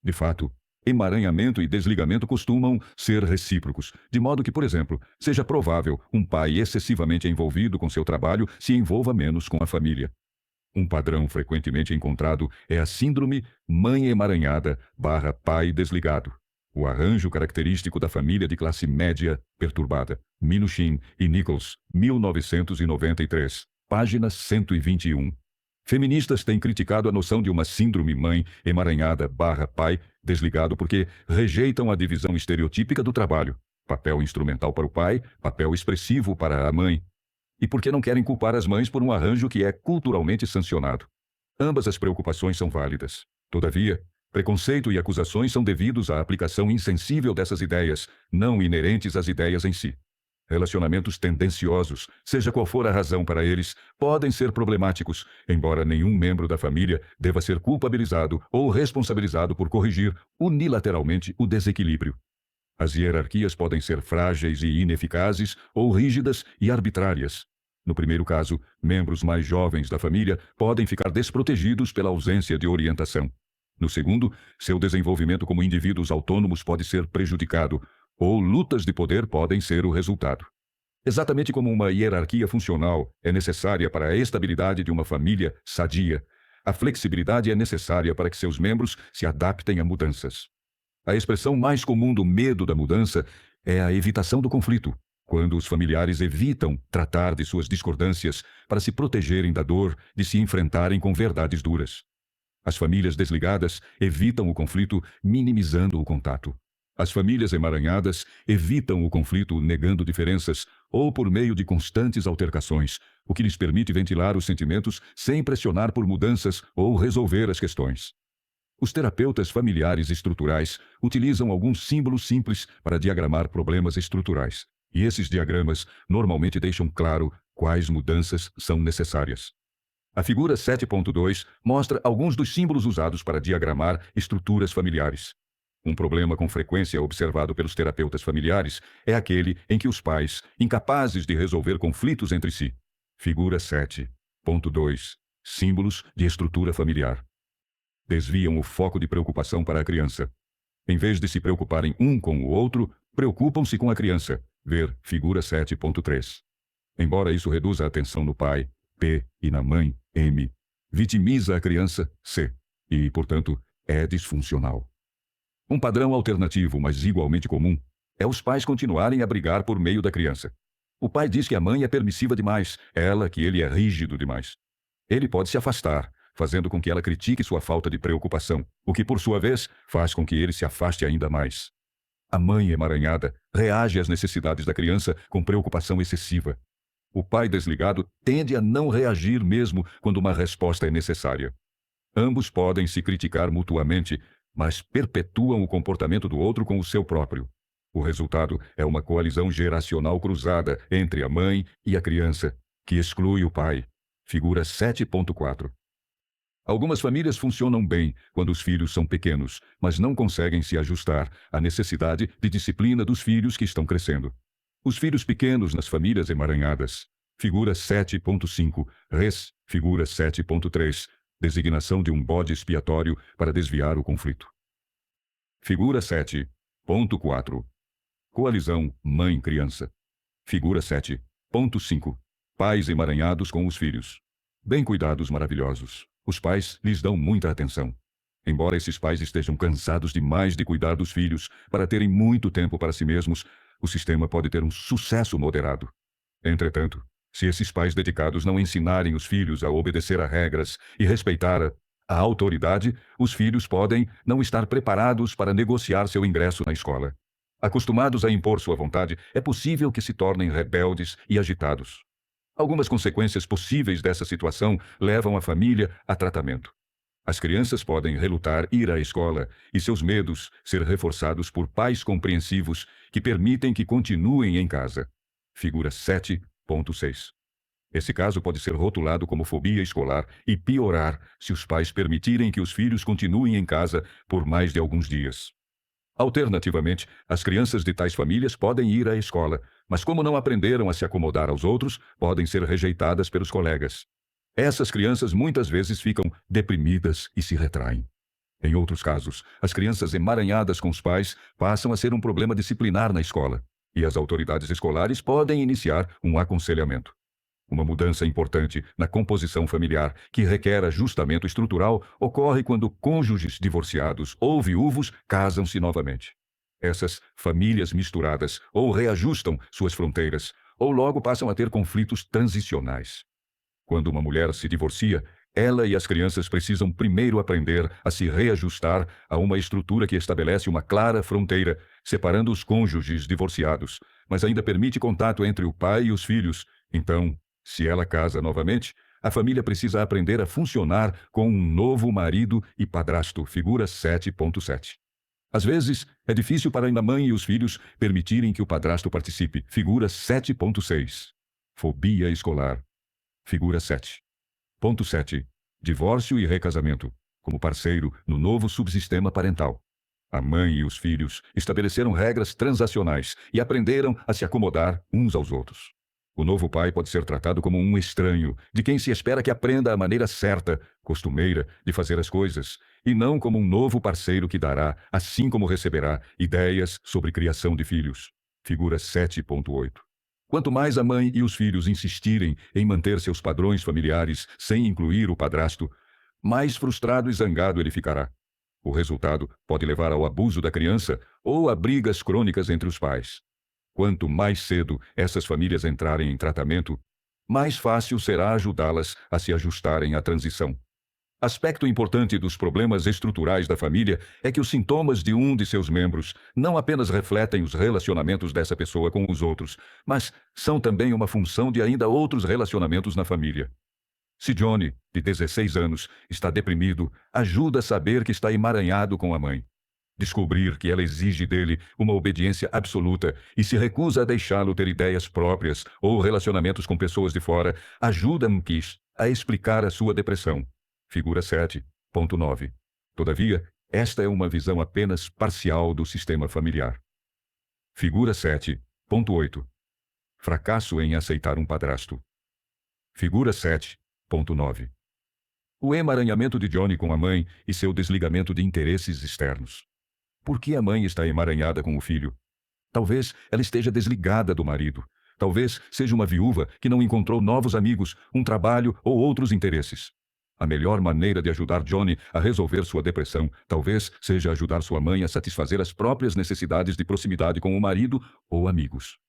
De fato, emaranhamento e desligamento costumam ser recíprocos, de modo que, por exemplo, seja provável um pai excessivamente envolvido com seu trabalho se envolva menos com a família. Um padrão frequentemente encontrado é a síndrome mãe emaranhada / pai desligado, o arranjo característico da família de classe média perturbada. Minuchin e Nichols, 1993, página 121. Feministas têm criticado a noção de uma síndrome mãe emaranhada / pai desligado porque rejeitam a divisão estereotípica do trabalho, papel instrumental para o pai, papel expressivo para a mãe, e porque não querem culpar as mães por um arranjo que é culturalmente sancionado. Ambas as preocupações são válidas. Todavia, preconceito e acusações são devidos à aplicação insensível dessas ideias, não inerentes às ideias em si. Relacionamentos tendenciosos, seja qual for a razão para eles, podem ser problemáticos, embora nenhum membro da família deva ser culpabilizado ou responsabilizado por corrigir unilateralmente o desequilíbrio. As hierarquias podem ser frágeis e ineficazes ou rígidas e arbitrárias. No primeiro caso, membros mais jovens da família podem ficar desprotegidos pela ausência de orientação. No segundo, seu desenvolvimento como indivíduos autônomos pode ser prejudicado, ou lutas de poder podem ser o resultado. Exatamente como uma hierarquia funcional é necessária para a estabilidade de uma família sadia, a flexibilidade é necessária para que seus membros se adaptem a mudanças. A expressão mais comum do medo da mudança é a evitação do conflito, quando os familiares evitam tratar de suas discordâncias para se protegerem da dor de se enfrentarem com verdades duras. As famílias desligadas evitam o conflito minimizando o contato. As famílias emaranhadas evitam o conflito negando diferenças ou por meio de constantes altercações, o que lhes permite ventilar os sentimentos sem pressionar por mudanças ou resolver as questões. Os terapeutas familiares estruturais utilizam alguns símbolos simples para diagramar problemas estruturais, e esses diagramas normalmente deixam claro quais mudanças são necessárias. A figura 7.2 mostra alguns dos símbolos usados para diagramar estruturas familiares. Um problema com frequência observado pelos terapeutas familiares é aquele em que os pais, incapazes de resolver conflitos entre si. Figura 7.2. Símbolos de estrutura familiar. Desviam o foco de preocupação para a criança. Em vez de se preocuparem um com o outro, preocupam-se com a criança. Ver figura 7.3. Embora isso reduza a atenção no pai, P, e na mãe, M, vitimiza a criança, C, e, portanto, é disfuncional. Um padrão alternativo, mas igualmente comum, é os pais continuarem a brigar por meio da criança. O pai diz que a mãe é permissiva demais, ela que ele é rígido demais. Ele pode se afastar, fazendo com que ela critique sua falta de preocupação, o que, por sua vez, faz com que ele se afaste ainda mais. A mãe emaranhada reage às necessidades da criança com preocupação excessiva. O pai desligado tende a não reagir mesmo quando uma resposta é necessária. Ambos podem se criticar mutuamente, mas perpetuam o comportamento do outro com o seu próprio. O resultado é uma coalizão geracional cruzada entre a mãe e a criança, que exclui o pai. Figura 7.4. Algumas famílias funcionam bem quando os filhos são pequenos, mas não conseguem se ajustar à necessidade de disciplina dos filhos que estão crescendo. Os filhos pequenos nas famílias emaranhadas. Figura 7.5, res, figura 7.3, designação de um bode expiatório para desviar o conflito. Figura 7.4, coalizão mãe-criança. Figura 7.5, pais emaranhados com os filhos. Bem cuidados maravilhosos. Os pais lhes dão muita atenção. Embora esses pais estejam cansados demais de cuidar dos filhos para terem muito tempo para si mesmos, o sistema pode ter um sucesso moderado. Entretanto, se esses pais dedicados não ensinarem os filhos a obedecer a regras e respeitar a autoridade, os filhos podem não estar preparados para negociar seu ingresso na escola. Acostumados a impor sua vontade, é possível que se tornem rebeldes e agitados. Algumas consequências possíveis dessa situação levam a família a tratamento. As crianças podem relutar ir à escola e seus medos ser reforçados por pais compreensivos que permitem que continuem em casa. Figura 7.6. Esse caso pode ser rotulado como fobia escolar e piorar se os pais permitirem que os filhos continuem em casa por mais de alguns dias. Alternativamente, as crianças de tais famílias podem ir à escola, mas como não aprenderam a se acomodar aos outros, podem ser rejeitadas pelos colegas. Essas crianças muitas vezes ficam deprimidas e se retraem. Em outros casos, as crianças emaranhadas com os pais passam a ser um problema disciplinar na escola, e as autoridades escolares podem iniciar um aconselhamento. Uma mudança importante na composição familiar, que requer ajustamento estrutural, ocorre quando cônjuges divorciados ou viúvos casam-se novamente. Essas famílias misturadas ou reajustam suas fronteiras, ou logo passam a ter conflitos transicionais. Quando uma mulher se divorcia, ela e as crianças precisam primeiro aprender a se reajustar a uma estrutura que estabelece uma clara fronteira, separando os cônjuges divorciados, mas ainda permite contato entre o pai e os filhos. Então, se ela casa novamente, a família precisa aprender a funcionar com um novo marido e padrasto, figura 7.7. Às vezes, é difícil para a mãe e os filhos permitirem que o padrasto participe, figura 7.6. Fobia escolar, figura 7.7. Divórcio e recasamento, como parceiro no novo subsistema parental. A mãe e os filhos estabeleceram regras transacionais e aprenderam a se acomodar uns aos outros. O novo pai pode ser tratado como um estranho, de quem se espera que aprenda a maneira certa, costumeira, de fazer as coisas, e não como um novo parceiro que dará, assim como receberá, ideias sobre criação de filhos. Figura 7.8. Quanto mais a mãe e os filhos insistirem em manter seus padrões familiares sem incluir o padrasto, mais frustrado e zangado ele ficará. O resultado pode levar ao abuso da criança ou a brigas crônicas entre os pais. Quanto mais cedo essas famílias entrarem em tratamento, mais fácil será ajudá-las a se ajustarem à transição. Aspecto importante dos problemas estruturais da família é que os sintomas de um de seus membros não apenas refletem os relacionamentos dessa pessoa com os outros, mas são também uma função de ainda outros relacionamentos na família. Se Johnny, de 16 anos, está deprimido, ajuda a saber que está emaranhado com a mãe. Descobrir que ela exige dele uma obediência absoluta e se recusa a deixá-lo ter ideias próprias ou relacionamentos com pessoas de fora ajuda Mkish a explicar a sua depressão. Figura 7.9. Todavia, esta é uma visão apenas parcial do sistema familiar. Figura 7.8. Fracasso em aceitar um padrasto. Figura 7.9. O emaranhamento de Johnny com a mãe e seu desligamento de interesses externos. Por que a mãe está emaranhada com o filho? Talvez ela esteja desligada do marido. Talvez seja uma viúva que não encontrou novos amigos, um trabalho ou outros interesses. A melhor maneira de ajudar Johnny a resolver sua depressão talvez seja ajudar sua mãe a satisfazer as próprias necessidades de proximidade com o marido ou amigos.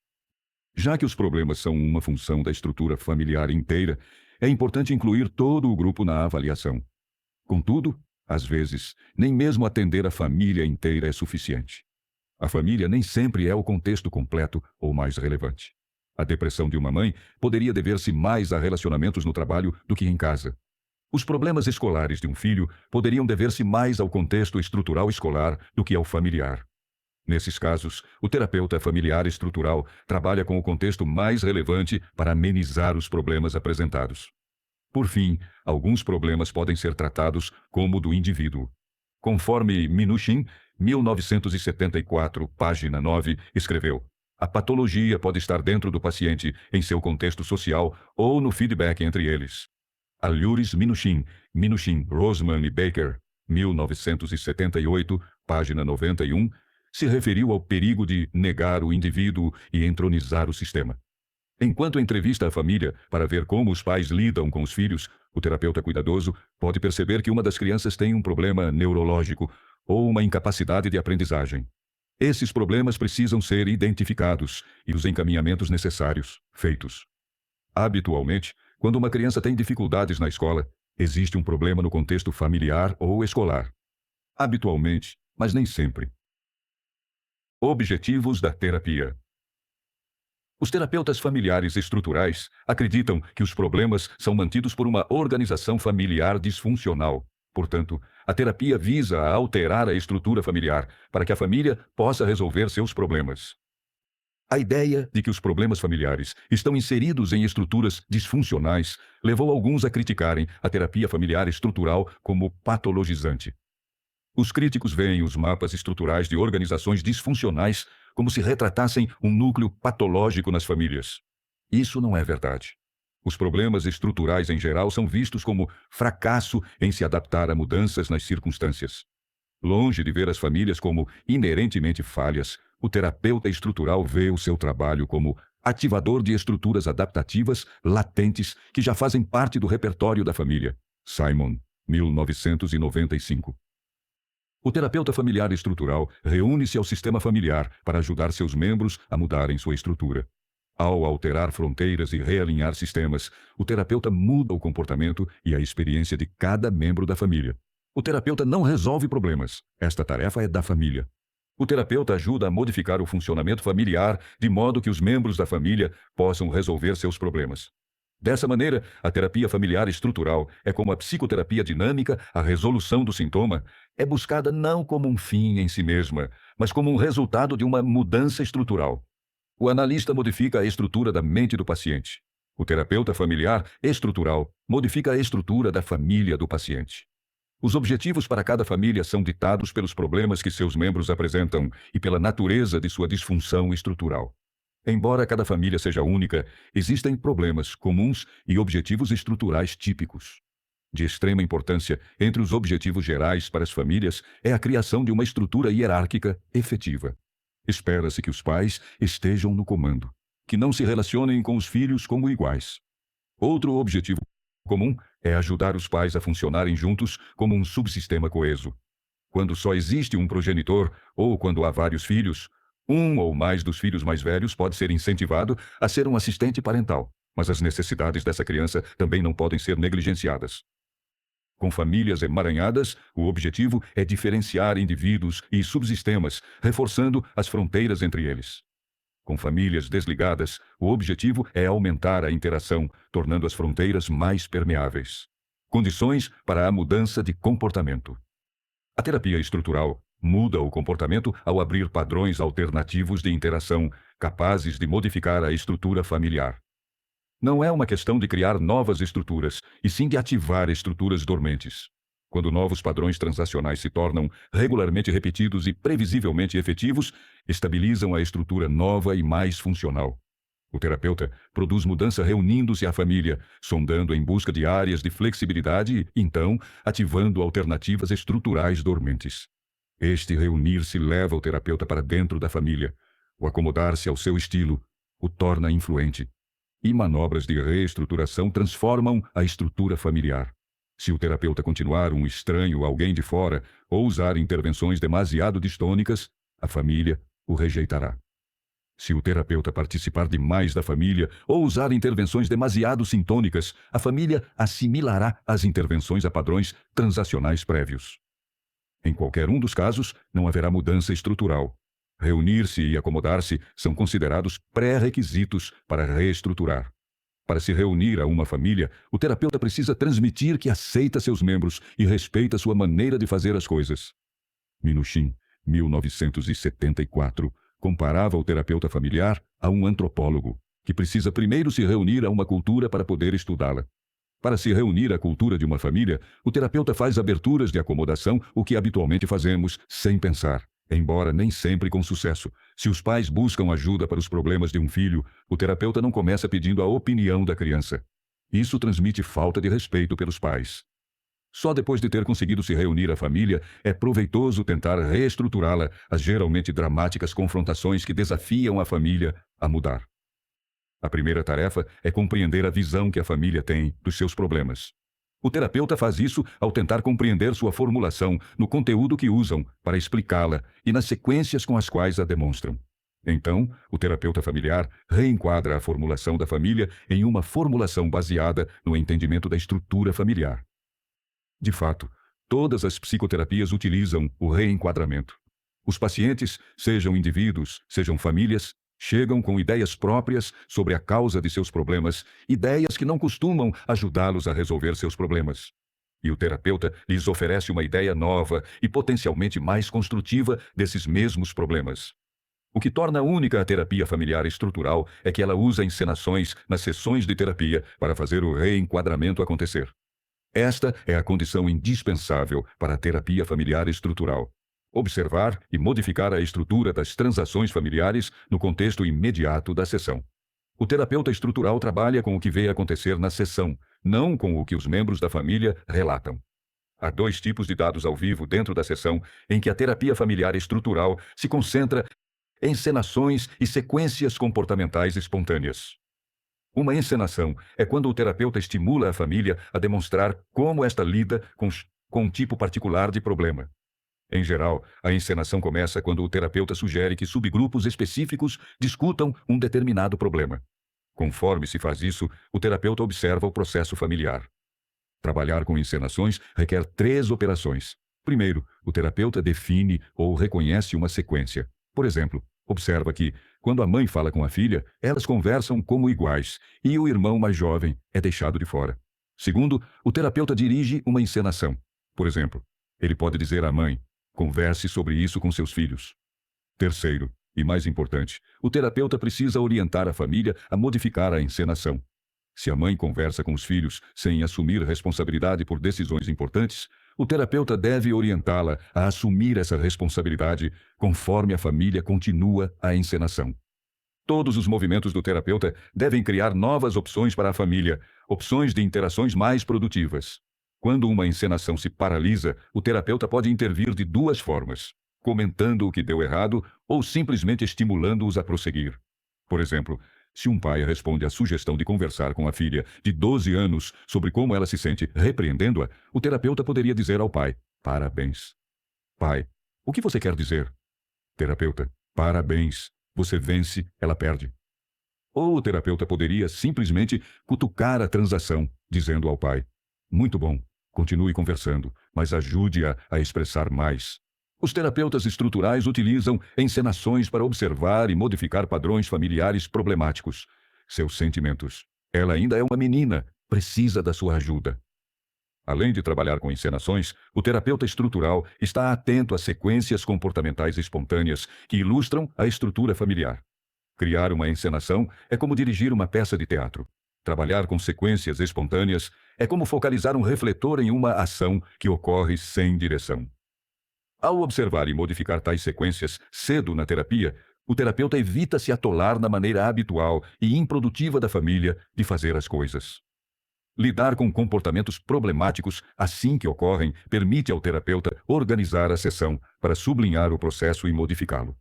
Já que os problemas são uma função da estrutura familiar inteira, é importante incluir todo o grupo na avaliação. Contudo, às vezes, nem mesmo atender a família inteira é suficiente. A família nem sempre é o contexto completo ou mais relevante. A depressão de uma mãe poderia dever-se mais a relacionamentos no trabalho do que em casa. Os problemas escolares de um filho poderiam dever-se mais ao contexto estrutural escolar do que ao familiar. Nesses casos, o terapeuta familiar estrutural trabalha com o contexto mais relevante para amenizar os problemas apresentados. Por fim, alguns problemas podem ser tratados como o do indivíduo. Conforme Minuchin, 1974, página 9, escreveu: a patologia pode estar dentro do paciente, em seu contexto social ou no feedback entre eles. Alhures Minuchin, Minuchin, Rosman e Baker, 1978, página 91, se referiu ao perigo de negar o indivíduo e entronizar o sistema. Enquanto entrevista a família para ver como os pais lidam com os filhos, o terapeuta cuidadoso pode perceber que uma das crianças tem um problema neurológico ou uma incapacidade de aprendizagem. Esses problemas precisam ser identificados e os encaminhamentos necessários feitos. Habitualmente, quando uma criança tem dificuldades na escola, existe um problema no contexto familiar ou escolar. Habitualmente, mas nem sempre. Objetivos da terapia. Os terapeutas familiares estruturais acreditam que os problemas são mantidos por uma organização familiar disfuncional. Portanto, a terapia visa alterar a estrutura familiar para que a família possa resolver seus problemas. A ideia de que os problemas familiares estão inseridos em estruturas disfuncionais levou alguns a criticarem a terapia familiar estrutural como patologizante. Os críticos veem os mapas estruturais de organizações disfuncionais como se retratassem um núcleo patológico nas famílias. Isso não é verdade. Os problemas estruturais em geral são vistos como fracasso em se adaptar a mudanças nas circunstâncias. Longe de ver as famílias como inerentemente falhas, o terapeuta estrutural vê o seu trabalho como ativador de estruturas adaptativas latentes que já fazem parte do repertório da família. Simon, 1995. O terapeuta familiar estrutural reúne-se ao sistema familiar para ajudar seus membros a mudarem sua estrutura. Ao alterar fronteiras e realinhar sistemas, o terapeuta muda o comportamento e a experiência de cada membro da família. O terapeuta não resolve problemas. Esta tarefa é da família. O terapeuta ajuda a modificar o funcionamento familiar de modo que os membros da família possam resolver seus problemas. Dessa maneira, a terapia familiar estrutural é como a psicoterapia dinâmica, a resolução do sintoma é buscada não como um fim em si mesma, mas como um resultado de uma mudança estrutural. O analista modifica a estrutura da mente do paciente. O terapeuta familiar estrutural modifica a estrutura da família do paciente. Os objetivos para cada família são ditados pelos problemas que seus membros apresentam e pela natureza de sua disfunção estrutural. Embora cada família seja única, existem problemas comuns e objetivos estruturais típicos. De extrema importância, entre os objetivos gerais para as famílias, é a criação de uma estrutura hierárquica efetiva. Espera-se que os pais estejam no comando, que não se relacionem com os filhos como iguais. Outro objetivo comum é ajudar os pais a funcionarem juntos como um subsistema coeso. Quando só existe um progenitor, ou quando há vários filhos, um ou mais dos filhos mais velhos pode ser incentivado a ser um assistente parental, mas as necessidades dessa criança também não podem ser negligenciadas. Com famílias emaranhadas, o objetivo é diferenciar indivíduos e subsistemas, reforçando as fronteiras entre eles. Com famílias desligadas, o objetivo é aumentar a interação, tornando as fronteiras mais permeáveis. Condições para a mudança de comportamento. A terapia estrutural muda o comportamento ao abrir padrões alternativos de interação, capazes de modificar a estrutura familiar. Não é uma questão de criar novas estruturas, e sim de ativar estruturas dormentes. Quando novos padrões transacionais se tornam regularmente repetidos e previsivelmente efetivos, estabilizam a estrutura nova e mais funcional. O terapeuta produz mudança reunindo-se à família, sondando em busca de áreas de flexibilidade e, então, ativando alternativas estruturais dormentes. Este reunir-se leva o terapeuta para dentro da família. O acomodar-se ao seu estilo o torna influente. E manobras de reestruturação transformam a estrutura familiar. Se o terapeuta continuar um estranho, alguém de fora, ou usar intervenções demasiado distônicas, a família o rejeitará. Se o terapeuta participar demais da família ou usar intervenções demasiado sintônicas, a família assimilará as intervenções a padrões transacionais prévios. Em qualquer um dos casos, não haverá mudança estrutural. Reunir-se e acomodar-se são considerados pré-requisitos para reestruturar. Para se reunir a uma família, o terapeuta precisa transmitir que aceita seus membros e respeita sua maneira de fazer as coisas. Minuchin, 1974, comparava o terapeuta familiar a um antropólogo, que precisa primeiro se reunir a uma cultura para poder estudá-la. Para se reunir à cultura de uma família, o terapeuta faz aberturas de acomodação, o que habitualmente fazemos sem pensar, embora nem sempre com sucesso. Se os pais buscam ajuda para os problemas de um filho, o terapeuta não começa pedindo a opinião da criança. Isso transmite falta de respeito pelos pais. Só depois de ter conseguido se reunir à família, é proveitoso tentar reestruturá-la às geralmente dramáticas confrontações que desafiam a família a mudar. A primeira tarefa é compreender a visão que a família tem dos seus problemas. O terapeuta faz isso ao tentar compreender sua formulação no conteúdo que usam para explicá-la e nas sequências com as quais a demonstram. Então, o terapeuta familiar reenquadra a formulação da família em uma formulação baseada no entendimento da estrutura familiar. De fato, todas as psicoterapias utilizam o reenquadramento. Os pacientes, sejam indivíduos, sejam famílias, chegam com ideias próprias sobre a causa de seus problemas, ideias que não costumam ajudá-los a resolver seus problemas. E o terapeuta lhes oferece uma ideia nova e potencialmente mais construtiva desses mesmos problemas. O que torna única a terapia familiar estrutural é que ela usa encenações nas sessões de terapia para fazer o reenquadramento acontecer. Esta é a condição indispensável para a terapia familiar estrutural. Observar e modificar a estrutura das transações familiares no contexto imediato da sessão. O terapeuta estrutural trabalha com o que vê acontecer na sessão, não com o que os membros da família relatam. Há dois tipos de dados ao vivo dentro da sessão em que a terapia familiar estrutural se concentra em encenações e sequências comportamentais espontâneas. Uma encenação é quando o terapeuta estimula a família a demonstrar como esta lida com um tipo particular de problema. Em geral, a encenação começa quando o terapeuta sugere que subgrupos específicos discutam um determinado problema. Conforme se faz isso, o terapeuta observa o processo familiar. Trabalhar com encenações requer 3 operações. Primeiro, o terapeuta define ou reconhece uma sequência. Por exemplo, observa que, quando a mãe fala com a filha, elas conversam como iguais e o irmão mais jovem é deixado de fora. Segundo, o terapeuta dirige uma encenação. Por exemplo, ele pode dizer à mãe: converse sobre isso com seus filhos. Terceiro, e mais importante, o terapeuta precisa orientar a família a modificar a encenação. Se a mãe conversa com os filhos sem assumir responsabilidade por decisões importantes, o terapeuta deve orientá-la a assumir essa responsabilidade conforme a família continua a encenação. Todos os movimentos do terapeuta devem criar novas opções para a família, opções de interações mais produtivas. Quando uma encenação se paralisa, o terapeuta pode intervir de 2 formas: comentando o que deu errado ou simplesmente estimulando-os a prosseguir. Por exemplo, se um pai responde à sugestão de conversar com a filha de 12 anos sobre como ela se sente repreendendo-a, o terapeuta poderia dizer ao pai: parabéns. Pai: o que você quer dizer? Terapeuta: parabéns. Você vence, ela perde. Ou o terapeuta poderia simplesmente cutucar a transação, dizendo ao pai: muito bom, continue conversando, mas ajude-a a expressar mais. Os terapeutas estruturais utilizam encenações para observar e modificar padrões familiares problemáticos. Seus sentimentos. Ela ainda é uma menina, precisa da sua ajuda. Além de trabalhar com encenações, o terapeuta estrutural está atento a sequências comportamentais espontâneas que ilustram a estrutura familiar. Criar uma encenação é como dirigir uma peça de teatro. Trabalhar com sequências espontâneas é como focalizar um refletor em uma ação que ocorre sem direção. Ao observar e modificar tais sequências cedo na terapia, o terapeuta evita se atolar na maneira habitual e improdutiva da família de fazer as coisas. Lidar com comportamentos problemáticos assim que ocorrem permite ao terapeuta organizar a sessão para sublinhar o processo e modificá-lo.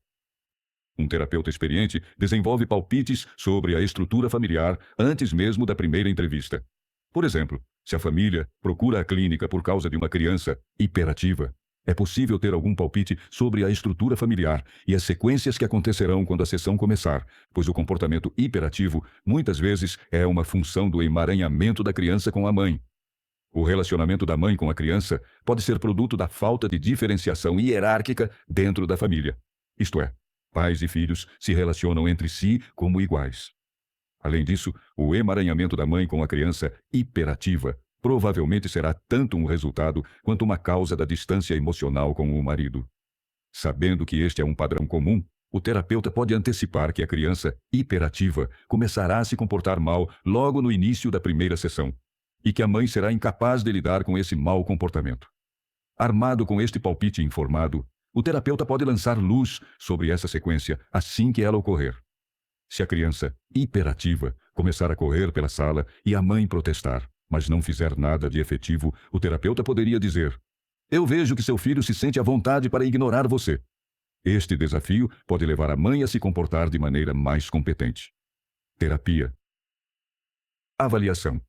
Um terapeuta experiente desenvolve palpites sobre a estrutura familiar antes mesmo da primeira entrevista. Por exemplo, se a família procura a clínica por causa de uma criança hiperativa, é possível ter algum palpite sobre a estrutura familiar e as sequências que acontecerão quando a sessão começar, pois o comportamento hiperativo muitas vezes é uma função do emaranhamento da criança com a mãe. O relacionamento da mãe com a criança pode ser produto da falta de diferenciação hierárquica dentro da família. Isto é, pais e filhos se relacionam entre si como iguais. Além disso, o emaranhamento da mãe com a criança hiperativa provavelmente será tanto um resultado quanto uma causa da distância emocional com o marido. Sabendo que este é um padrão comum, o terapeuta pode antecipar que a criança hiperativa começará a se comportar mal logo no início da primeira sessão. e que a mãe será incapaz de lidar com esse mau comportamento. Armado com este palpite informado, o terapeuta pode lançar luz sobre essa sequência assim que ela ocorrer. Se a criança, hiperativa, começar a correr pela sala e a mãe protestar, mas não fizer nada de efetivo, o terapeuta poderia dizer: "Eu vejo que seu filho se sente à vontade para ignorar você." Este desafio pode levar a mãe a se comportar de maneira mais competente. Terapia. Avaliação.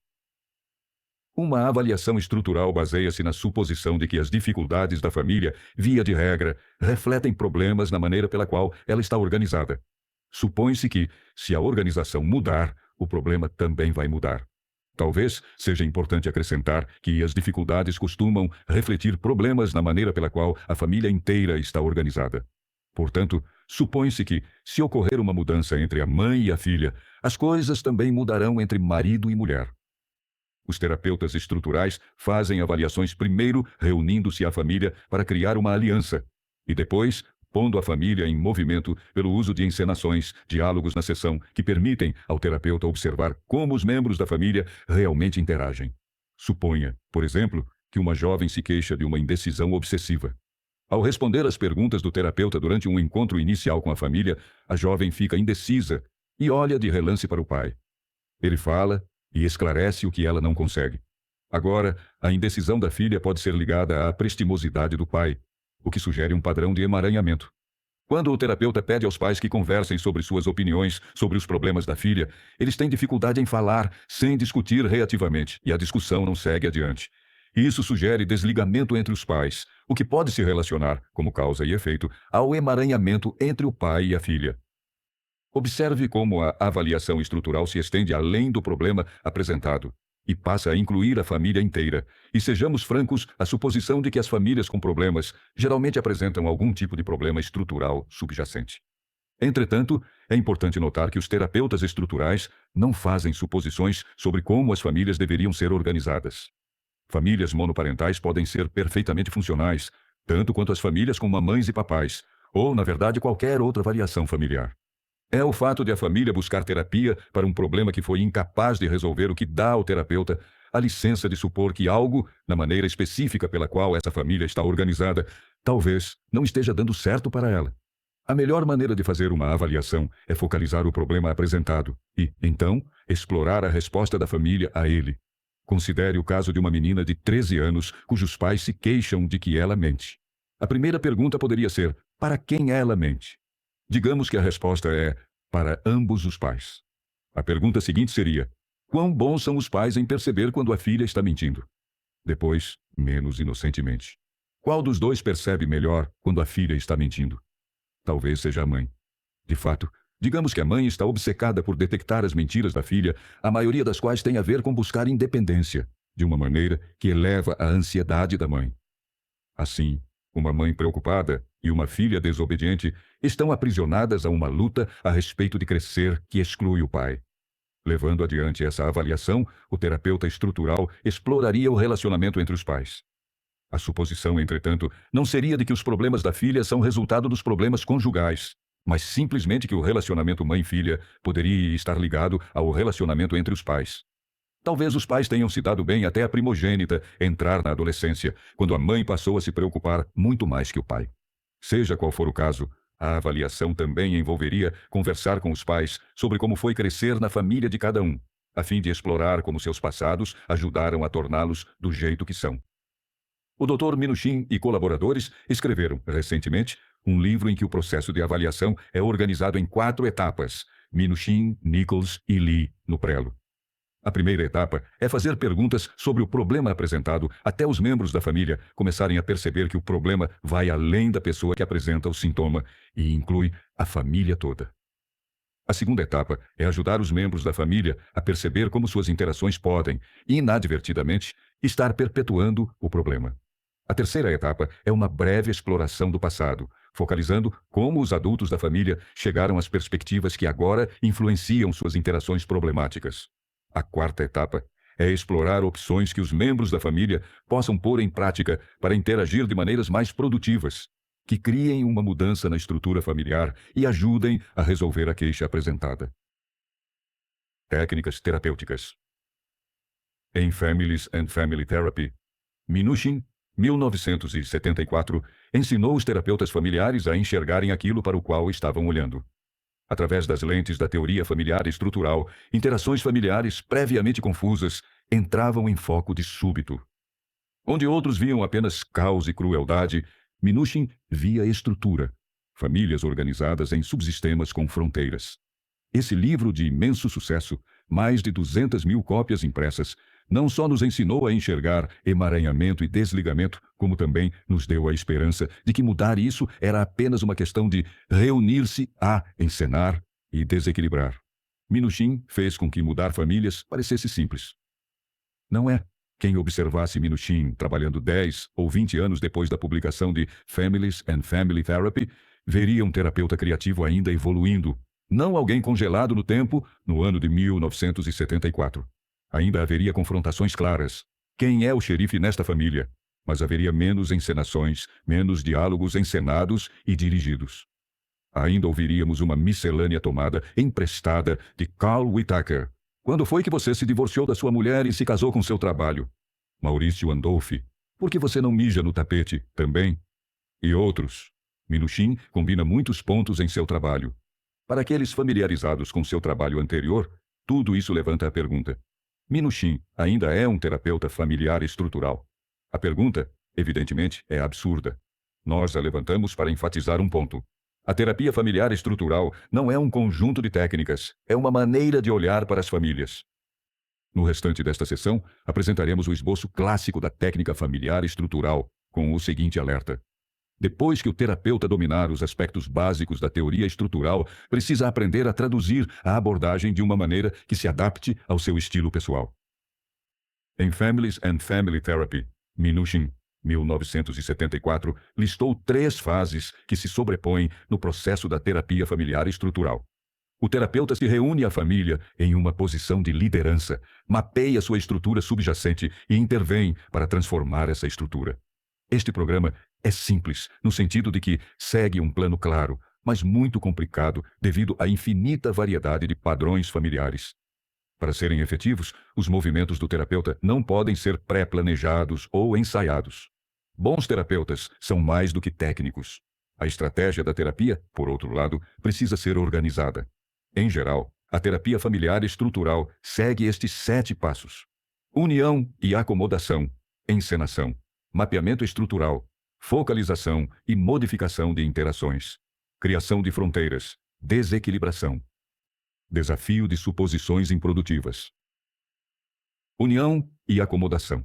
Uma avaliação estrutural baseia-se na suposição de que as dificuldades da família, via de regra, refletem problemas na maneira pela qual ela está organizada. Supõe-se que, se a organização mudar, o problema também vai mudar. Talvez seja importante acrescentar que as dificuldades costumam refletir problemas na maneira pela qual a família inteira está organizada. Portanto, supõe-se que, se ocorrer uma mudança entre a mãe e a filha, as coisas também mudarão entre marido e mulher. Os terapeutas estruturais fazem avaliações primeiro reunindo-se à família para criar uma aliança e depois pondo a família em movimento pelo uso de encenações, diálogos na sessão que permitem ao terapeuta observar como os membros da família realmente interagem. Suponha, por exemplo, que uma jovem se queixa de uma indecisão obsessiva. Ao responder às perguntas do terapeuta durante um encontro inicial com a família, a jovem fica indecisa e olha de relance para o pai. Ele fala e esclarece o que ela não consegue. Agora, a indecisão da filha pode ser ligada à prestimosidade do pai, o que sugere um padrão de emaranhamento. Quando o terapeuta pede aos pais que conversem sobre suas opiniões sobre os problemas da filha, eles têm dificuldade em falar sem discutir reativamente, e a discussão não segue adiante. Isso sugere desligamento entre os pais, o que pode se relacionar, como causa e efeito, ao emaranhamento entre o pai e a filha. Observe como a avaliação estrutural se estende além do problema apresentado e passa a incluir a família inteira. E sejamos francos, a suposição de que as famílias com problemas geralmente apresentam algum tipo de problema estrutural subjacente. Entretanto, é importante notar que os terapeutas estruturais não fazem suposições sobre como as famílias deveriam ser organizadas. Famílias monoparentais podem ser perfeitamente funcionais, tanto quanto as famílias com mamães e papais, ou, na verdade, qualquer outra variação familiar. É o fato de a família buscar terapia para um problema que foi incapaz de resolver o que dá ao terapeuta a licença de supor que algo, na maneira específica pela qual essa família está organizada, talvez não esteja dando certo para ela. A melhor maneira de fazer uma avaliação é focalizar o problema apresentado e, então, explorar a resposta da família a ele. Considere o caso de uma menina de 13 anos cujos pais se queixam de que ela mente. A primeira pergunta poderia ser: para quem ela mente? Digamos que a resposta é: para ambos os pais. A pergunta seguinte seria: quão bons são os pais em perceber quando a filha está mentindo? Depois, menos inocentemente: qual dos dois percebe melhor quando a filha está mentindo? Talvez seja a mãe. De fato, digamos que a mãe está obcecada por detectar as mentiras da filha, a maioria das quais tem a ver com buscar independência, de uma maneira que eleva a ansiedade da mãe. Assim, uma mãe preocupada e uma filha desobediente estão aprisionadas a uma luta a respeito de crescer que exclui o pai. Levando adiante essa avaliação, o terapeuta estrutural exploraria o relacionamento entre os pais. A suposição, entretanto, não seria de que os problemas da filha são resultado dos problemas conjugais, mas simplesmente que o relacionamento mãe-filha poderia estar ligado ao relacionamento entre os pais. Talvez os pais tenham se dado bem até a primogênita entrar na adolescência, quando a mãe passou a se preocupar muito mais que o pai. Seja qual for o caso, a avaliação também envolveria conversar com os pais sobre como foi crescer na família de cada um, a fim de explorar como seus passados ajudaram a torná-los do jeito que são. O Dr. Minuchin e colaboradores escreveram, recentemente, um livro em que o processo de avaliação é organizado em 4 etapas: Minuchin, Nichols e Lee, no prelo. A primeira etapa é fazer perguntas sobre o problema apresentado até os membros da família começarem a perceber que o problema vai além da pessoa que apresenta o sintoma e inclui a família toda. A segunda etapa é ajudar os membros da família a perceber como suas interações podem, inadvertidamente, estar perpetuando o problema. A terceira etapa é uma breve exploração do passado, focalizando como os adultos da família chegaram às perspectivas que agora influenciam suas interações problemáticas. A quarta etapa é explorar opções que os membros da família possam pôr em prática para interagir de maneiras mais produtivas, que criem uma mudança na estrutura familiar e ajudem a resolver a queixa apresentada. Técnicas terapêuticas. Em Families and Family Therapy, Minuchin, 1974, ensinou os terapeutas familiares a enxergarem aquilo para o qual estavam olhando. Através das lentes da teoria familiar estrutural, interações familiares previamente confusas entravam em foco de súbito. Onde outros viam apenas caos e crueldade, Minuchin via estrutura, famílias organizadas em subsistemas com fronteiras. Esse livro de imenso sucesso, mais de 200.000 cópias impressas, não só nos ensinou a enxergar emaranhamento e desligamento, como também nos deu a esperança de que mudar isso era apenas uma questão de reunir-se a encenar e desequilibrar. Minuchin fez com que mudar famílias parecesse simples. Não é? Quem observasse Minuchin trabalhando 10 ou 20 anos depois da publicação de Families and Family Therapy, veria um terapeuta criativo ainda evoluindo, não alguém congelado no tempo no ano de 1974. Ainda haveria confrontações claras. Quem é o xerife nesta família? Mas haveria menos encenações, menos diálogos encenados e dirigidos. Ainda ouviríamos uma miscelânea tomada, emprestada, de Carl Whitaker. Quando foi que você se divorciou da sua mulher e se casou com seu trabalho? Maurício Andolfi. Por que você não mija no tapete, também? E outros. Minuchin combina muitos pontos em seu trabalho. Para aqueles familiarizados com seu trabalho anterior, tudo isso levanta a pergunta: Minuchin ainda é um terapeuta familiar estrutural? A pergunta, evidentemente, é absurda. Nós a levantamos para enfatizar um ponto. A terapia familiar estrutural não é um conjunto de técnicas, é uma maneira de olhar para as famílias. No restante desta sessão, apresentaremos o esboço clássico da técnica familiar estrutural, com o seguinte alerta. Depois que o terapeuta dominar os aspectos básicos da teoria estrutural, precisa aprender a traduzir a abordagem de uma maneira que se adapte ao seu estilo pessoal. Em Families and Family Therapy, Minuchin, 1974, listou 3 fases que se sobrepõem no processo da terapia familiar estrutural. O terapeuta se reúne à família em uma posição de liderança, mapeia sua estrutura subjacente e intervém para transformar essa estrutura. Este programa é simples, no sentido de que segue um plano claro, mas muito complicado devido à infinita variedade de padrões familiares. Para serem efetivos, os movimentos do terapeuta não podem ser pré-planejados ou ensaiados. Bons terapeutas são mais do que técnicos. A estratégia da terapia, por outro lado, precisa ser organizada. Em geral, a terapia familiar estrutural segue estes 7 passos: união e acomodação, encenação, mapeamento estrutural, focalização e modificação de interações, criação de fronteiras, desequilibração, desafio de suposições improdutivas, união e acomodação.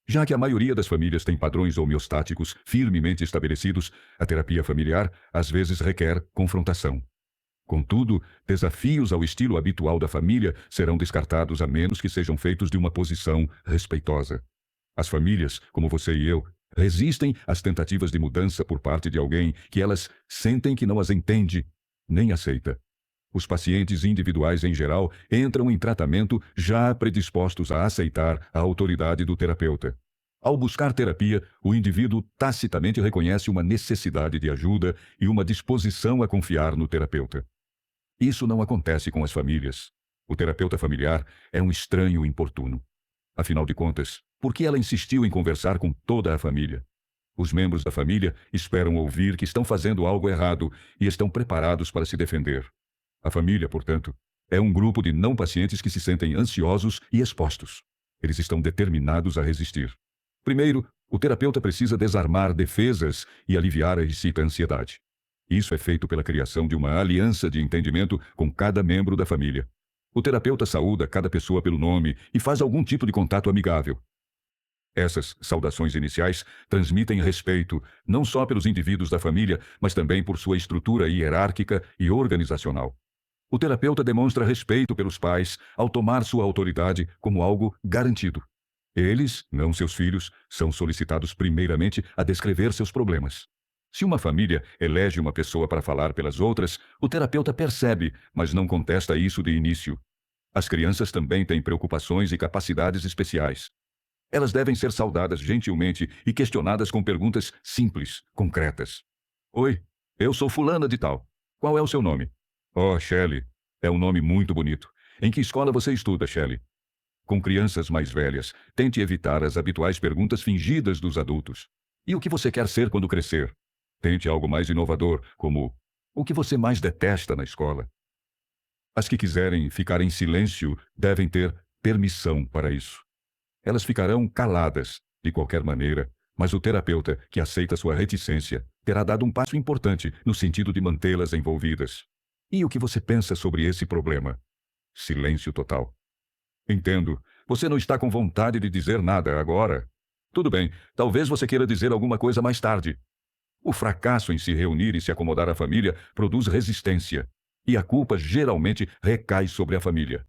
Já que a maioria das famílias tem padrões homeostáticos firmemente estabelecidos, a terapia familiar às vezes requer confrontação. Contudo, desafios ao estilo habitual da família serão descartados a menos que sejam feitos de uma posição respeitosa. As famílias, como você e eu, resistem às tentativas de mudança por parte de alguém que elas sentem que não as entende nem aceita. Os pacientes individuais, em geral, entram em tratamento já predispostos a aceitar a autoridade do terapeuta. Ao buscar terapia, o indivíduo tacitamente reconhece uma necessidade de ajuda e uma disposição a confiar no terapeuta. Isso não acontece com as famílias. O terapeuta familiar é um estranho importuno. Afinal de contas, por que ela insistiu em conversar com toda a família? Os membros da família esperam ouvir que estão fazendo algo errado e estão preparados para se defender. A família, portanto, é um grupo de não pacientes que se sentem ansiosos e expostos. Eles estão determinados a resistir. Primeiro, o terapeuta precisa desarmar defesas e aliviar a excita ansiedade. Isso é feito pela criação de uma aliança de entendimento com cada membro da família. O terapeuta saúda cada pessoa pelo nome e faz algum tipo de contato amigável. Essas saudações iniciais transmitem respeito, não só pelos indivíduos da família, mas também por sua estrutura hierárquica e organizacional. O terapeuta demonstra respeito pelos pais ao tomar sua autoridade como algo garantido. Eles, não seus filhos, são solicitados primeiramente a descrever seus problemas. Se uma família elege uma pessoa para falar pelas outras, o terapeuta percebe, mas não contesta isso de início. As crianças também têm preocupações e capacidades especiais. Elas devem ser saudadas gentilmente e questionadas com perguntas simples, concretas. Oi, eu sou fulana de tal. Qual é o seu nome? Oh, Shelley. É um nome muito bonito. Em que escola você estuda, Shelley? Com crianças mais velhas, tente evitar as habituais perguntas fingidas dos adultos. E o que você quer ser quando crescer? Tente algo mais inovador, como: o que você mais detesta na escola? As que quiserem ficar em silêncio devem ter permissão para isso. Elas ficarão caladas, de qualquer maneira, mas o terapeuta, que aceita sua reticência, terá dado um passo importante no sentido de mantê-las envolvidas. E o que você pensa sobre esse problema? Silêncio total. Entendo. Você não está com vontade de dizer nada agora. Tudo bem, talvez você queira dizer alguma coisa mais tarde. O fracasso em se reunir e se acomodar à família produz resistência, e a culpa geralmente recai sobre a família.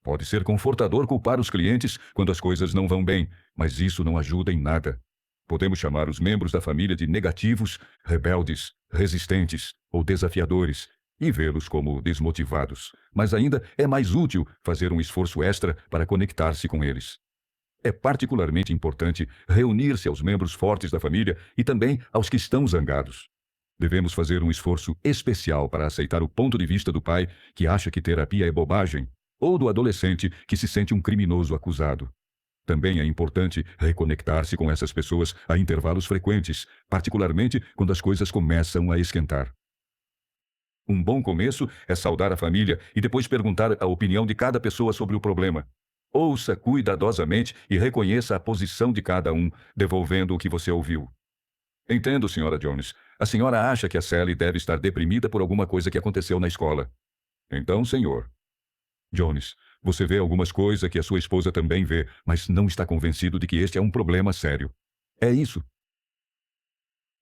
Pode ser confortador culpar os clientes quando as coisas não vão bem, mas isso não ajuda em nada. Podemos chamar os membros da família de negativos, rebeldes, resistentes ou desafiadores e vê-los como desmotivados, mas ainda é mais útil fazer um esforço extra para conectar-se com eles. É particularmente importante reunir-se aos membros fortes da família e também aos que estão zangados. Devemos fazer um esforço especial para aceitar o ponto de vista do pai que acha que terapia é bobagem, ou do adolescente que se sente um criminoso acusado. Também é importante reconectar-se com essas pessoas a intervalos frequentes, particularmente quando as coisas começam a esquentar. Um bom começo é saudar a família e depois perguntar a opinião de cada pessoa sobre o problema. Ouça cuidadosamente e reconheça a posição de cada um, devolvendo o que você ouviu. Entendo, Sra. Jones. A senhora acha que a Sally deve estar deprimida por alguma coisa que aconteceu na escola. Então, senhor. Jones, você vê algumas coisas que a sua esposa também vê, mas não está convencido de que este é um problema sério. É isso.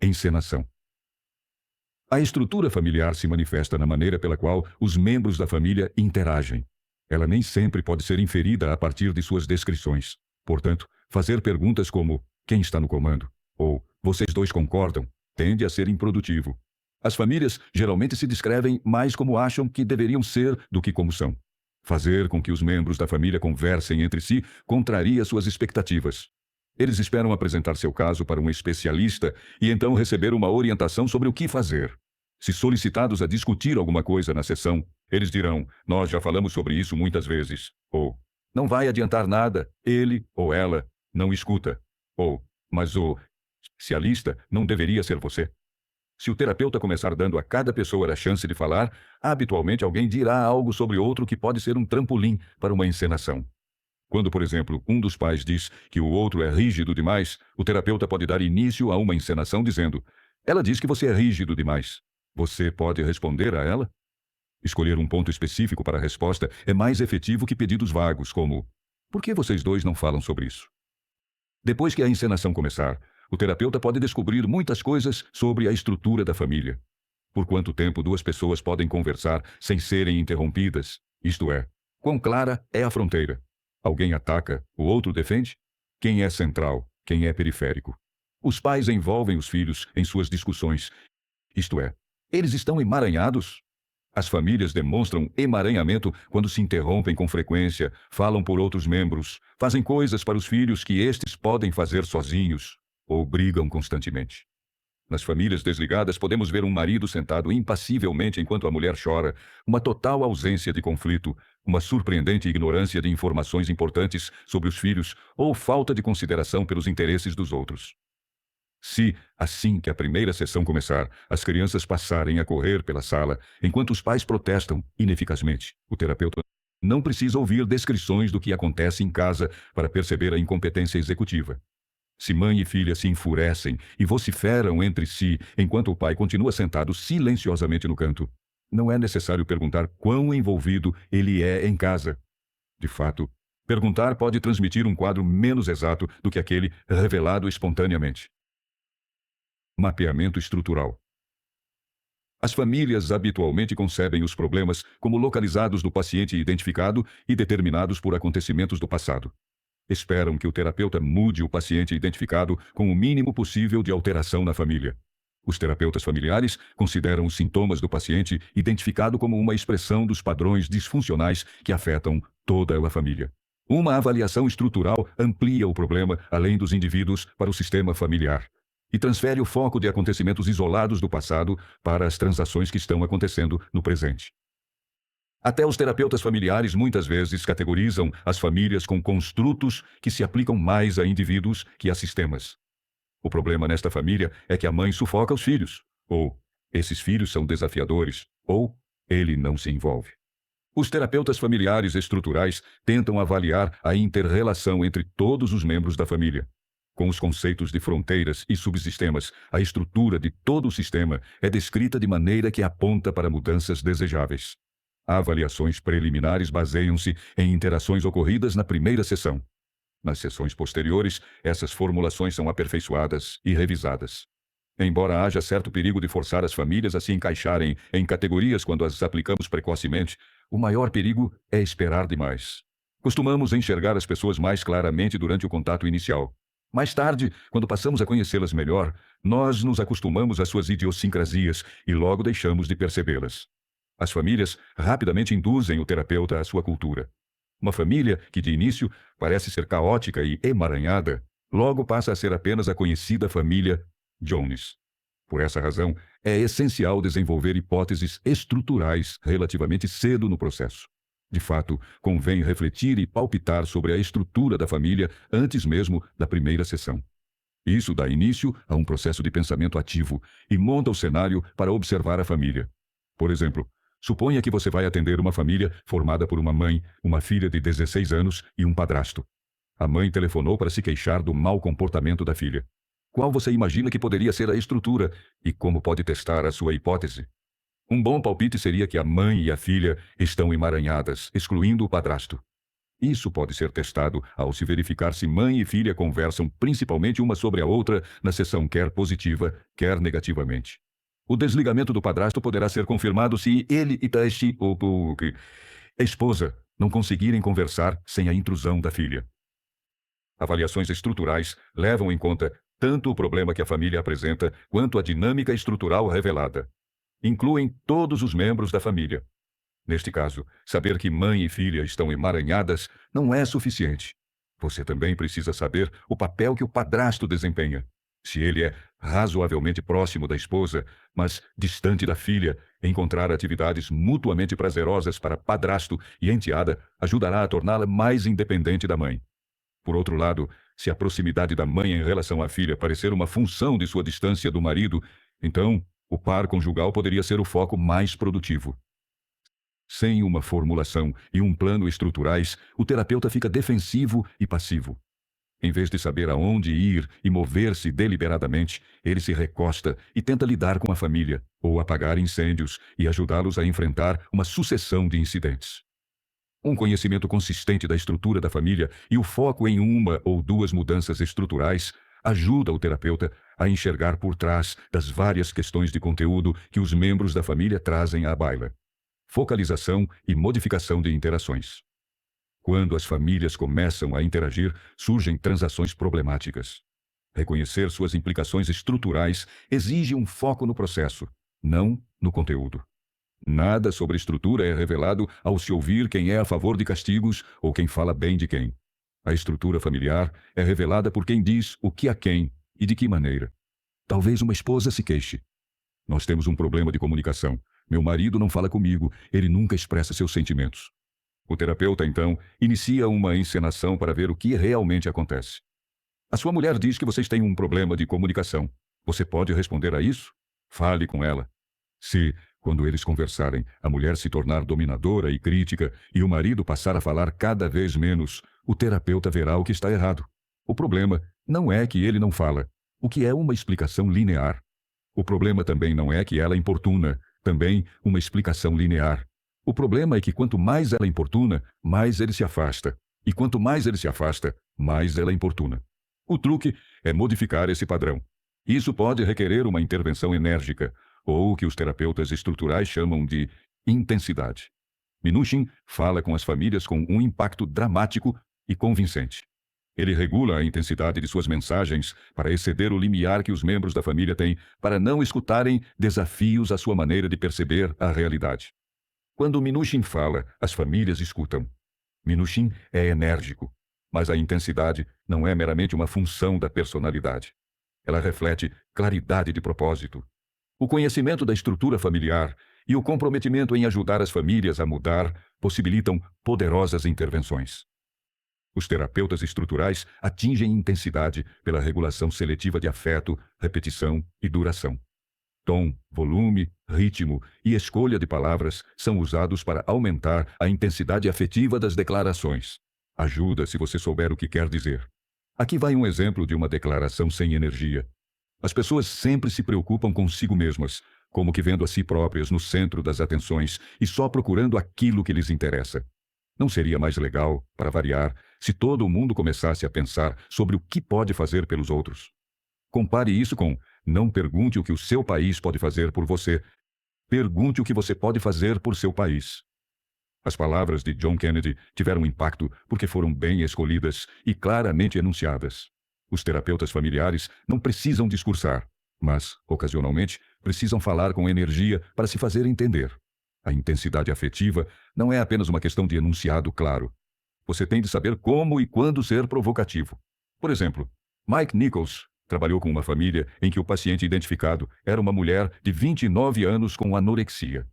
Encenação. A estrutura familiar se manifesta na maneira pela qual os membros da família interagem. Ela nem sempre pode ser inferida a partir de suas descrições. Portanto, fazer perguntas como: quem está no comando? Ou vocês dois concordam? Tende a ser improdutivo. As famílias geralmente se descrevem mais como acham que deveriam ser do que como são. Fazer com que os membros da família conversem entre si contraria suas expectativas. Eles esperam apresentar seu caso para um especialista e então receber uma orientação sobre o que fazer. Se solicitados a discutir alguma coisa na sessão, eles dirão: nós já falamos sobre isso muitas vezes. Ou: não vai adiantar nada, ele ou ela não escuta. Ou: mas o especialista não deveria ser você. Se o terapeuta começar dando a cada pessoa a chance de falar, habitualmente alguém dirá algo sobre outro que pode ser um trampolim para uma encenação. Quando, por exemplo, um dos pais diz que o outro é rígido demais, o terapeuta pode dar início a uma encenação dizendo: ela diz que você é rígido demais. Você pode responder a ela? Escolher um ponto específico para a resposta é mais efetivo que pedidos vagos, como: por que vocês dois não falam sobre isso? Depois que a encenação começar, o terapeuta pode descobrir muitas coisas sobre a estrutura da família. Por quanto tempo duas pessoas podem conversar sem serem interrompidas? Isto é, quão clara é a fronteira? Alguém ataca, o outro defende? Quem é central, quem é periférico? Os pais envolvem os filhos em suas discussões. Isto é, eles estão emaranhados? As famílias demonstram emaranhamento quando se interrompem com frequência, falam por outros membros, fazem coisas para os filhos que estes podem fazer sozinhos, ou brigam constantemente. Nas famílias desligadas, podemos ver um marido sentado impassivelmente enquanto a mulher chora, uma total ausência de conflito, uma surpreendente ignorância de informações importantes sobre os filhos ou falta de consideração pelos interesses dos outros. Se, assim que a primeira sessão começar, as crianças passarem a correr pela sala, enquanto os pais protestam ineficazmente, o terapeuta não precisa ouvir descrições do que acontece em casa para perceber a incompetência executiva. Se mãe e filha se enfurecem e vociferam entre si enquanto o pai continua sentado silenciosamente no canto, não é necessário perguntar quão envolvido ele é em casa. De fato, perguntar pode transmitir um quadro menos exato do que aquele revelado espontaneamente. Mapeamento estrutural. As famílias habitualmente concebem os problemas como localizados no paciente identificado e determinados por acontecimentos do passado. Esperam que o terapeuta mude o paciente identificado com o mínimo possível de alteração na família. Os terapeutas familiares consideram os sintomas do paciente identificado como uma expressão dos padrões disfuncionais que afetam toda a família. Uma avaliação estrutural amplia o problema além dos indivíduos para o sistema familiar e transfere o foco de acontecimentos isolados do passado para as transações que estão acontecendo no presente. Até os terapeutas familiares muitas vezes categorizam as famílias com construtos que se aplicam mais a indivíduos que a sistemas. O problema nesta família é que a mãe sufoca os filhos, ou esses filhos são desafiadores, ou ele não se envolve. Os terapeutas familiares estruturais tentam avaliar a inter-relação entre todos os membros da família. Com os conceitos de fronteiras e subsistemas, a estrutura de todo o sistema é descrita de maneira que aponta para mudanças desejáveis. Avaliações preliminares baseiam-se em interações ocorridas na primeira sessão. Nas sessões posteriores, essas formulações são aperfeiçoadas e revisadas. Embora haja certo perigo de forçar as famílias a se encaixarem em categorias quando as aplicamos precocemente, o maior perigo é esperar demais. Costumamos enxergar as pessoas mais claramente durante o contato inicial. Mais tarde, quando passamos a conhecê-las melhor, nós nos acostumamos às suas idiosincrasias e logo deixamos de percebê-las. As famílias rapidamente induzem o terapeuta à sua cultura. Uma família que, de início, parece ser caótica e emaranhada, logo passa a ser apenas a conhecida família Jones. Por essa razão, é essencial desenvolver hipóteses estruturais relativamente cedo no processo. De fato, convém refletir e palpitar sobre a estrutura da família antes mesmo da primeira sessão. Isso dá início a um processo de pensamento ativo e monta o cenário para observar a família. Por exemplo, suponha que você vai atender uma família formada por uma mãe, uma filha de 16 anos e um padrasto. A mãe telefonou para se queixar do mau comportamento da filha. Qual você imagina que poderia ser a estrutura e como pode testar a sua hipótese? Um bom palpite seria que a mãe e a filha estão emaranhadas, excluindo o padrasto. Isso pode ser testado ao se verificar se mãe e filha conversam principalmente uma sobre a outra na sessão quer positiva, quer negativamente. O desligamento do padrasto poderá ser confirmado se ele e a esposa não conseguirem conversar sem a intrusão da filha. Avaliações estruturais levam em conta tanto o problema que a família apresenta quanto a dinâmica estrutural revelada. Incluem todos os membros da família. Neste caso, saber que mãe e filha estão emaranhadas não é suficiente. Você também precisa saber o papel que o padrasto desempenha. Se ele é razoavelmente próximo da esposa, mas distante da filha, encontrar atividades mutuamente prazerosas para padrasto e enteada ajudará a torná-la mais independente da mãe. Por outro lado, se a proximidade da mãe em relação à filha parecer uma função de sua distância do marido, então o par conjugal poderia ser o foco mais produtivo. Sem uma formulação e um plano estruturais, o terapeuta fica defensivo e passivo. Em vez de saber aonde ir e mover-se deliberadamente, ele se recosta e tenta lidar com a família, ou apagar incêndios e ajudá-los a enfrentar uma sucessão de incidentes. Um conhecimento consistente da estrutura da família e o foco em uma ou duas mudanças estruturais ajuda o terapeuta a enxergar por trás das várias questões de conteúdo que os membros da família trazem à baila. Focalização e modificação de interações. Quando as famílias começam a interagir, surgem transações problemáticas. Reconhecer suas implicações estruturais exige um foco no processo, não no conteúdo. Nada sobre estrutura é revelado ao se ouvir quem é a favor de castigos ou quem fala bem de quem. A estrutura familiar é revelada por quem diz o que a quem e de que maneira. Talvez uma esposa se queixe. Nós temos um problema de comunicação. Meu marido não fala comigo, ele nunca expressa seus sentimentos. O terapeuta, então, inicia uma encenação para ver o que realmente acontece. A sua mulher diz que vocês têm um problema de comunicação. Você pode responder a isso? Fale com ela. Se, quando eles conversarem, a mulher se tornar dominadora e crítica e o marido passar a falar cada vez menos, o terapeuta verá o que está errado. O problema não é que ele não fala, o que é uma explicação linear. O problema também não é que ela importuna, também uma explicação linear. O problema é que quanto mais ela importuna, mais ele se afasta. E quanto mais ele se afasta, mais ela importuna. O truque é modificar esse padrão. Isso pode requerer uma intervenção enérgica, ou o que os terapeutas estruturais chamam de intensidade. Minuchin fala com as famílias com um impacto dramático e convincente. Ele regula a intensidade de suas mensagens para exceder o limiar que os membros da família têm para não escutarem desafios à sua maneira de perceber a realidade. Quando Minuchin fala, as famílias escutam. Minuchin é enérgico, mas a intensidade não é meramente uma função da personalidade. Ela reflete claridade de propósito. O conhecimento da estrutura familiar e o comprometimento em ajudar as famílias a mudar possibilitam poderosas intervenções. Os terapeutas estruturais atingem intensidade pela regulação seletiva de afeto, repetição e duração. Tom, volume, ritmo e escolha de palavras são usados para aumentar a intensidade afetiva das declarações. Ajuda se você souber o que quer dizer. Aqui vai um exemplo de uma declaração sem energia. As pessoas sempre se preocupam consigo mesmas, como que vendo a si próprias no centro das atenções e só procurando aquilo que lhes interessa. Não seria mais legal, para variar, se todo mundo começasse a pensar sobre o que pode fazer pelos outros? Compare isso com: não pergunte o que o seu país pode fazer por você, pergunte o que você pode fazer por seu país. As palavras de John Kennedy tiveram impacto porque foram bem escolhidas e claramente enunciadas. Os terapeutas familiares não precisam discursar, mas, ocasionalmente, precisam falar com energia para se fazer entender. A intensidade afetiva não é apenas uma questão de enunciado claro. Você tem de saber como e quando ser provocativo. Por exemplo, Mike Nichols trabalhou com uma família em que o paciente identificado era uma mulher de 29 anos com anorexia.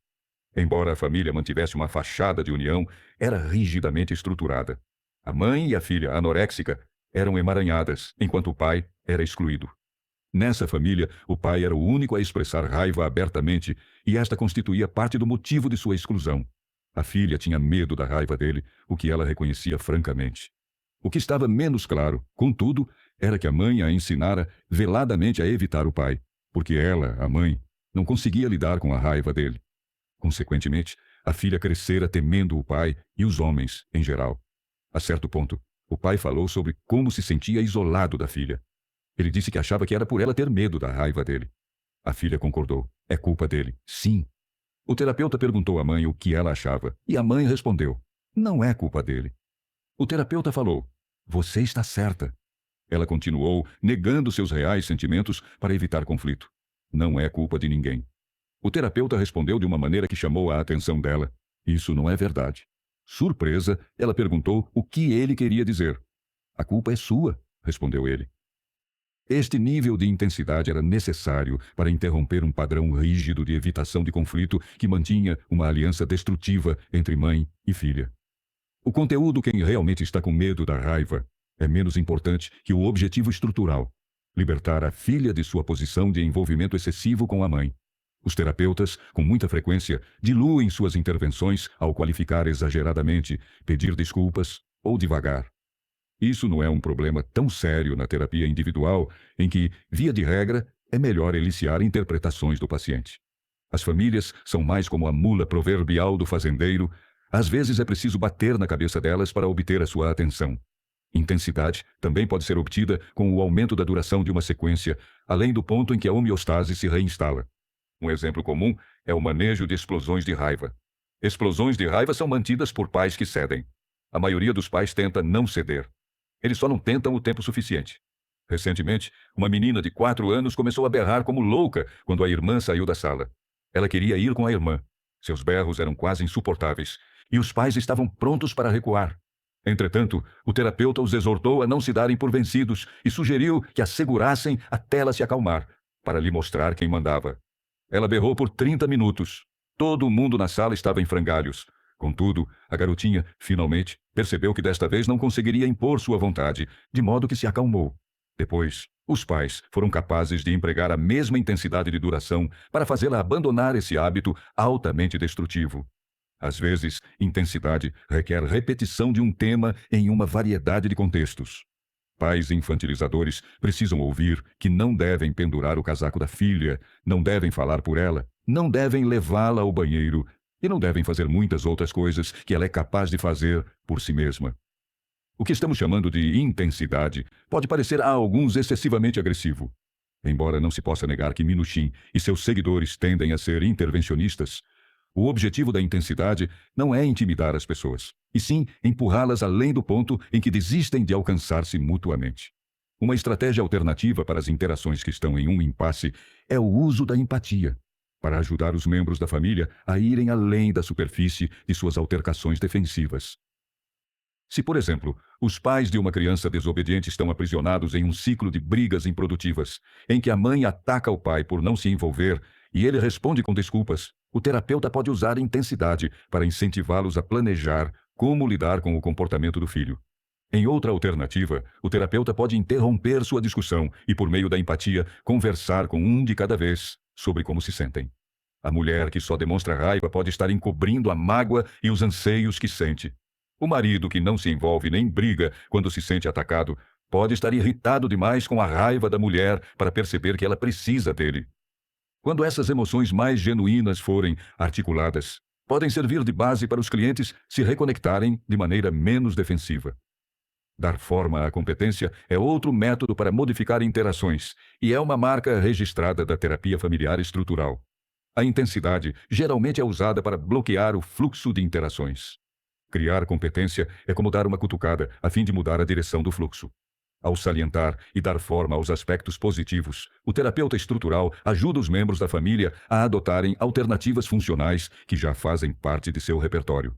Embora a família mantivesse uma fachada de união, era rigidamente estruturada. A mãe e a filha anoréxica eram emaranhadas, enquanto o pai era excluído. Nessa família, o pai era o único a expressar raiva abertamente, e esta constituía parte do motivo de sua exclusão. A filha tinha medo da raiva dele, o que ela reconhecia francamente. O que estava menos claro, contudo, era que a mãe a ensinara veladamente a evitar o pai, porque ela, a mãe, não conseguia lidar com a raiva dele. Consequentemente, a filha crescera temendo o pai e os homens, em geral. A certo ponto, o pai falou sobre como se sentia isolado da filha. Ele disse que achava que era por ela ter medo da raiva dele. A filha concordou. É culpa dele. Sim. O terapeuta perguntou à mãe o que ela achava, e a mãe respondeu: não é culpa dele. O terapeuta falou: você está certa. Ela continuou, negando seus reais sentimentos para evitar conflito. Não é culpa de ninguém. O terapeuta respondeu de uma maneira que chamou a atenção dela. Isso não é verdade. Surpresa, ela perguntou o que ele queria dizer. A culpa é sua, respondeu ele. Este nível de intensidade era necessário para interromper um padrão rígido de evitação de conflito que mantinha uma aliança destrutiva entre mãe e filha. O conteúdo, quem realmente está com medo da raiva, é menos importante que o objetivo estrutural: libertar a filha de sua posição de envolvimento excessivo com a mãe. Os terapeutas, com muita frequência, diluem suas intervenções ao qualificar exageradamente, pedir desculpas ou divagar. Isso não é um problema tão sério na terapia individual, em que, via de regra, é melhor eliciar interpretações do paciente. As famílias são mais como a mula proverbial do fazendeiro. Às vezes é preciso bater na cabeça delas para obter a sua atenção. Intensidade também pode ser obtida com o aumento da duração de uma sequência, além do ponto em que a homeostase se reinstala. Um exemplo comum é o manejo de explosões de raiva. Explosões de raiva são mantidas por pais que cedem. A maioria dos pais tenta não ceder. Eles só não tentam o tempo suficiente. Recentemente, uma menina de 4 anos começou a berrar como louca quando a irmã saiu da sala. Ela queria ir com a irmã. Seus berros eram quase insuportáveis, e os pais estavam prontos para recuar. Entretanto, o terapeuta os exortou a não se darem por vencidos e sugeriu que a segurassem até ela se acalmar, para lhe mostrar quem mandava. Ela berrou por 30 minutos. Todo mundo na sala estava em frangalhos. Contudo, a garotinha, finalmente, percebeu que desta vez não conseguiria impor sua vontade, de modo que se acalmou. Depois, os pais foram capazes de empregar a mesma intensidade de duração para fazê-la abandonar esse hábito altamente destrutivo. Às vezes, intensidade requer repetição de um tema em uma variedade de contextos. Pais infantilizadores precisam ouvir que não devem pendurar o casaco da filha, não devem falar por ela, não devem levá-la ao banheiro e não devem fazer muitas outras coisas que ela é capaz de fazer por si mesma. O que estamos chamando de intensidade pode parecer a alguns excessivamente agressivo. Embora não se possa negar que Minuchin e seus seguidores tendem a ser intervencionistas, o objetivo da intensidade não é intimidar as pessoas, e sim empurrá-las além do ponto em que desistem de alcançar-se mutuamente. Uma estratégia alternativa para as interações que estão em um impasse é o uso da empatia, para ajudar os membros da família a irem além da superfície de suas altercações defensivas. Se, por exemplo, os pais de uma criança desobediente estão aprisionados em um ciclo de brigas improdutivas, em que a mãe ataca o pai por não se envolver e ele responde com desculpas, O terapeuta pode usar intensidade para incentivá-los a planejar como lidar com o comportamento do filho. Em outra alternativa, o terapeuta pode interromper sua discussão e, por meio da empatia, conversar com um de cada vez sobre como se sentem. A mulher que só demonstra raiva pode estar encobrindo a mágoa e os anseios que sente. O marido que não se envolve nem briga quando se sente atacado pode estar irritado demais com a raiva da mulher para perceber que ela precisa dele. Quando essas emoções mais genuínas forem articuladas, podem servir de base para os clientes se reconectarem de maneira menos defensiva. Dar forma à competência é outro método para modificar interações e é uma marca registrada da terapia familiar estrutural. A intensidade geralmente é usada para bloquear o fluxo de interações. Criar competência é como dar uma cutucada a fim de mudar a direção do fluxo. Ao salientar e dar forma aos aspectos positivos, o terapeuta estrutural ajuda os membros da família a adotarem alternativas funcionais que já fazem parte de seu repertório.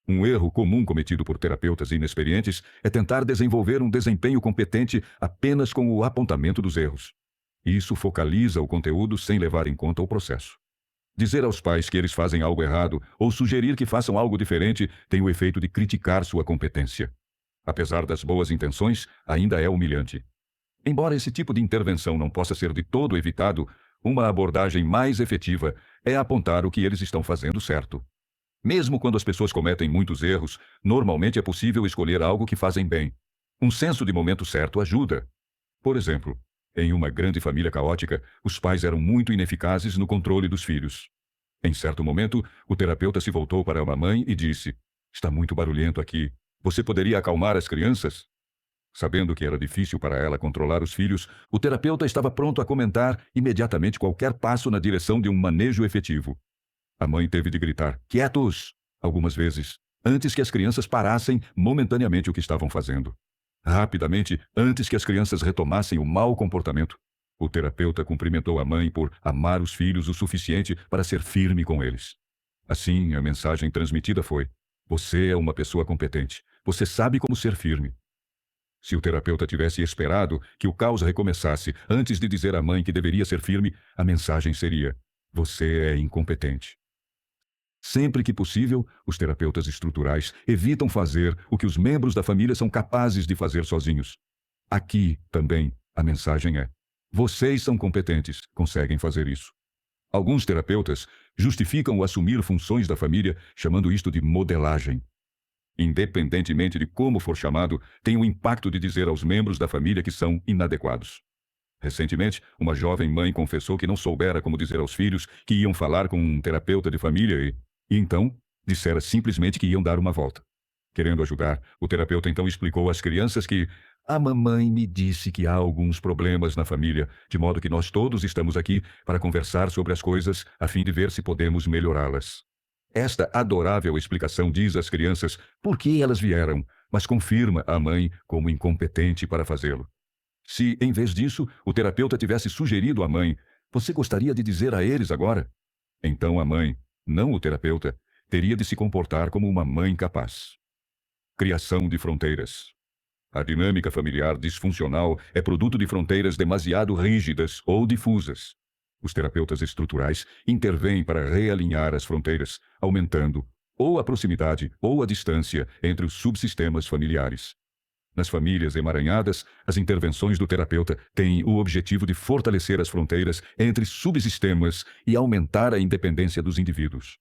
Um erro comum cometido por terapeutas inexperientes é tentar desenvolver um desempenho competente apenas com o apontamento dos erros. Isso focaliza o conteúdo sem levar em conta o processo. Dizer aos pais que eles fazem algo errado ou sugerir que façam algo diferente tem o efeito de criticar sua competência. Apesar das boas intenções, ainda é humilhante. Embora esse tipo de intervenção não possa ser de todo evitado, uma abordagem mais efetiva é apontar o que eles estão fazendo certo. Mesmo quando as pessoas cometem muitos erros, normalmente é possível escolher algo que fazem bem. Um senso de momento certo ajuda. Por exemplo, em uma grande família caótica, os pais eram muito ineficazes no controle dos filhos. Em certo momento, o terapeuta se voltou para uma mãe e disse: "Está muito barulhento aqui. Você poderia acalmar as crianças?" Sabendo que era difícil para ela controlar os filhos, o terapeuta estava pronto a comentar imediatamente qualquer passo na direção de um manejo efetivo. A mãe teve de gritar "quietos" algumas vezes, antes que as crianças parassem momentaneamente o que estavam fazendo. Rapidamente, antes que as crianças retomassem o mau comportamento, o terapeuta cumprimentou a mãe por amar os filhos o suficiente para ser firme com eles. Assim, a mensagem transmitida foi: "Você é uma pessoa competente. Você sabe como ser firme." Se o terapeuta tivesse esperado que o caos recomeçasse antes de dizer à mãe que deveria ser firme, a mensagem seria: "Você é incompetente." Sempre que possível, os terapeutas estruturais evitam fazer o que os membros da família são capazes de fazer sozinhos. Aqui, também, a mensagem é: vocês são competentes, conseguem fazer isso. Alguns terapeutas justificam o assumir funções da família chamando isto de modelagem. Independentemente de como for chamado, tem o impacto de dizer aos membros da família que são inadequados. Recentemente, uma jovem mãe confessou que não soubera como dizer aos filhos que iam falar com um terapeuta de família e então dissera simplesmente que iam dar uma volta. Querendo ajudar, o terapeuta então explicou às crianças que a mamãe me disse que há alguns problemas na família, de modo que nós todos estamos aqui para conversar sobre as coisas a fim de ver se podemos melhorá-las. Esta adorável explicação diz às crianças por que elas vieram, mas confirma a mãe como incompetente para fazê-lo. Se, em vez disso, o terapeuta tivesse sugerido à mãe: "Você gostaria de dizer a eles agora?" Então a mãe, não o terapeuta, teria de se comportar como uma mãe capaz. Criação de fronteiras. A dinâmica familiar disfuncional é produto de fronteiras demasiado rígidas ou difusas. Os terapeutas estruturais intervêm para realinhar as fronteiras, aumentando ou a proximidade ou a distância entre os subsistemas familiares. Nas famílias emaranhadas, as intervenções do terapeuta têm o objetivo de fortalecer as fronteiras entre subsistemas e aumentar a independência dos indivíduos.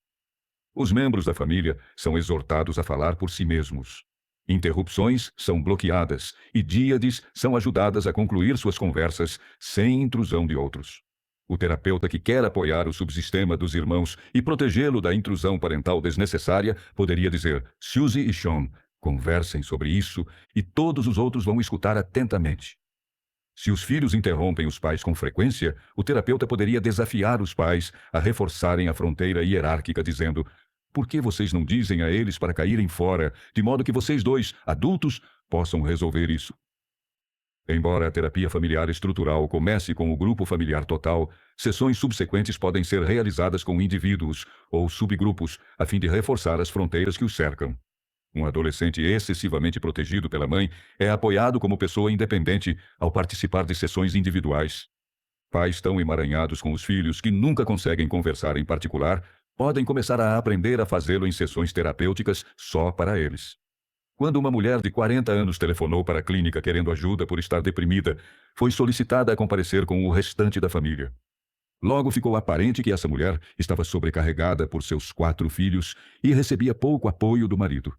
Os membros da família são exortados a falar por si mesmos. Interrupções são bloqueadas e díades são ajudadas a concluir suas conversas sem intrusão de outros. O terapeuta que quer apoiar o subsistema dos irmãos e protegê-lo da intrusão parental desnecessária poderia dizer: "Suzy e Sean, conversem sobre isso e todos os outros vão escutar atentamente." Se os filhos interrompem os pais com frequência, o terapeuta poderia desafiar os pais a reforçarem a fronteira hierárquica, dizendo: "Por que vocês não dizem a eles para caírem fora, de modo que vocês dois, adultos, possam resolver isso?" Embora a terapia familiar estrutural comece com o grupo familiar total, sessões subsequentes podem ser realizadas com indivíduos ou subgrupos, a fim de reforçar as fronteiras que os cercam. Um adolescente excessivamente protegido pela mãe é apoiado como pessoa independente ao participar de sessões individuais. Pais tão emaranhados com os filhos que nunca conseguem conversar em particular podem começar a aprender a fazê-lo em sessões terapêuticas só para eles. Quando uma mulher de 40 anos telefonou para a clínica querendo ajuda por estar deprimida, foi solicitada a comparecer com o restante da família. Logo ficou aparente que essa mulher estava sobrecarregada por seus 4 filhos e recebia pouco apoio do marido.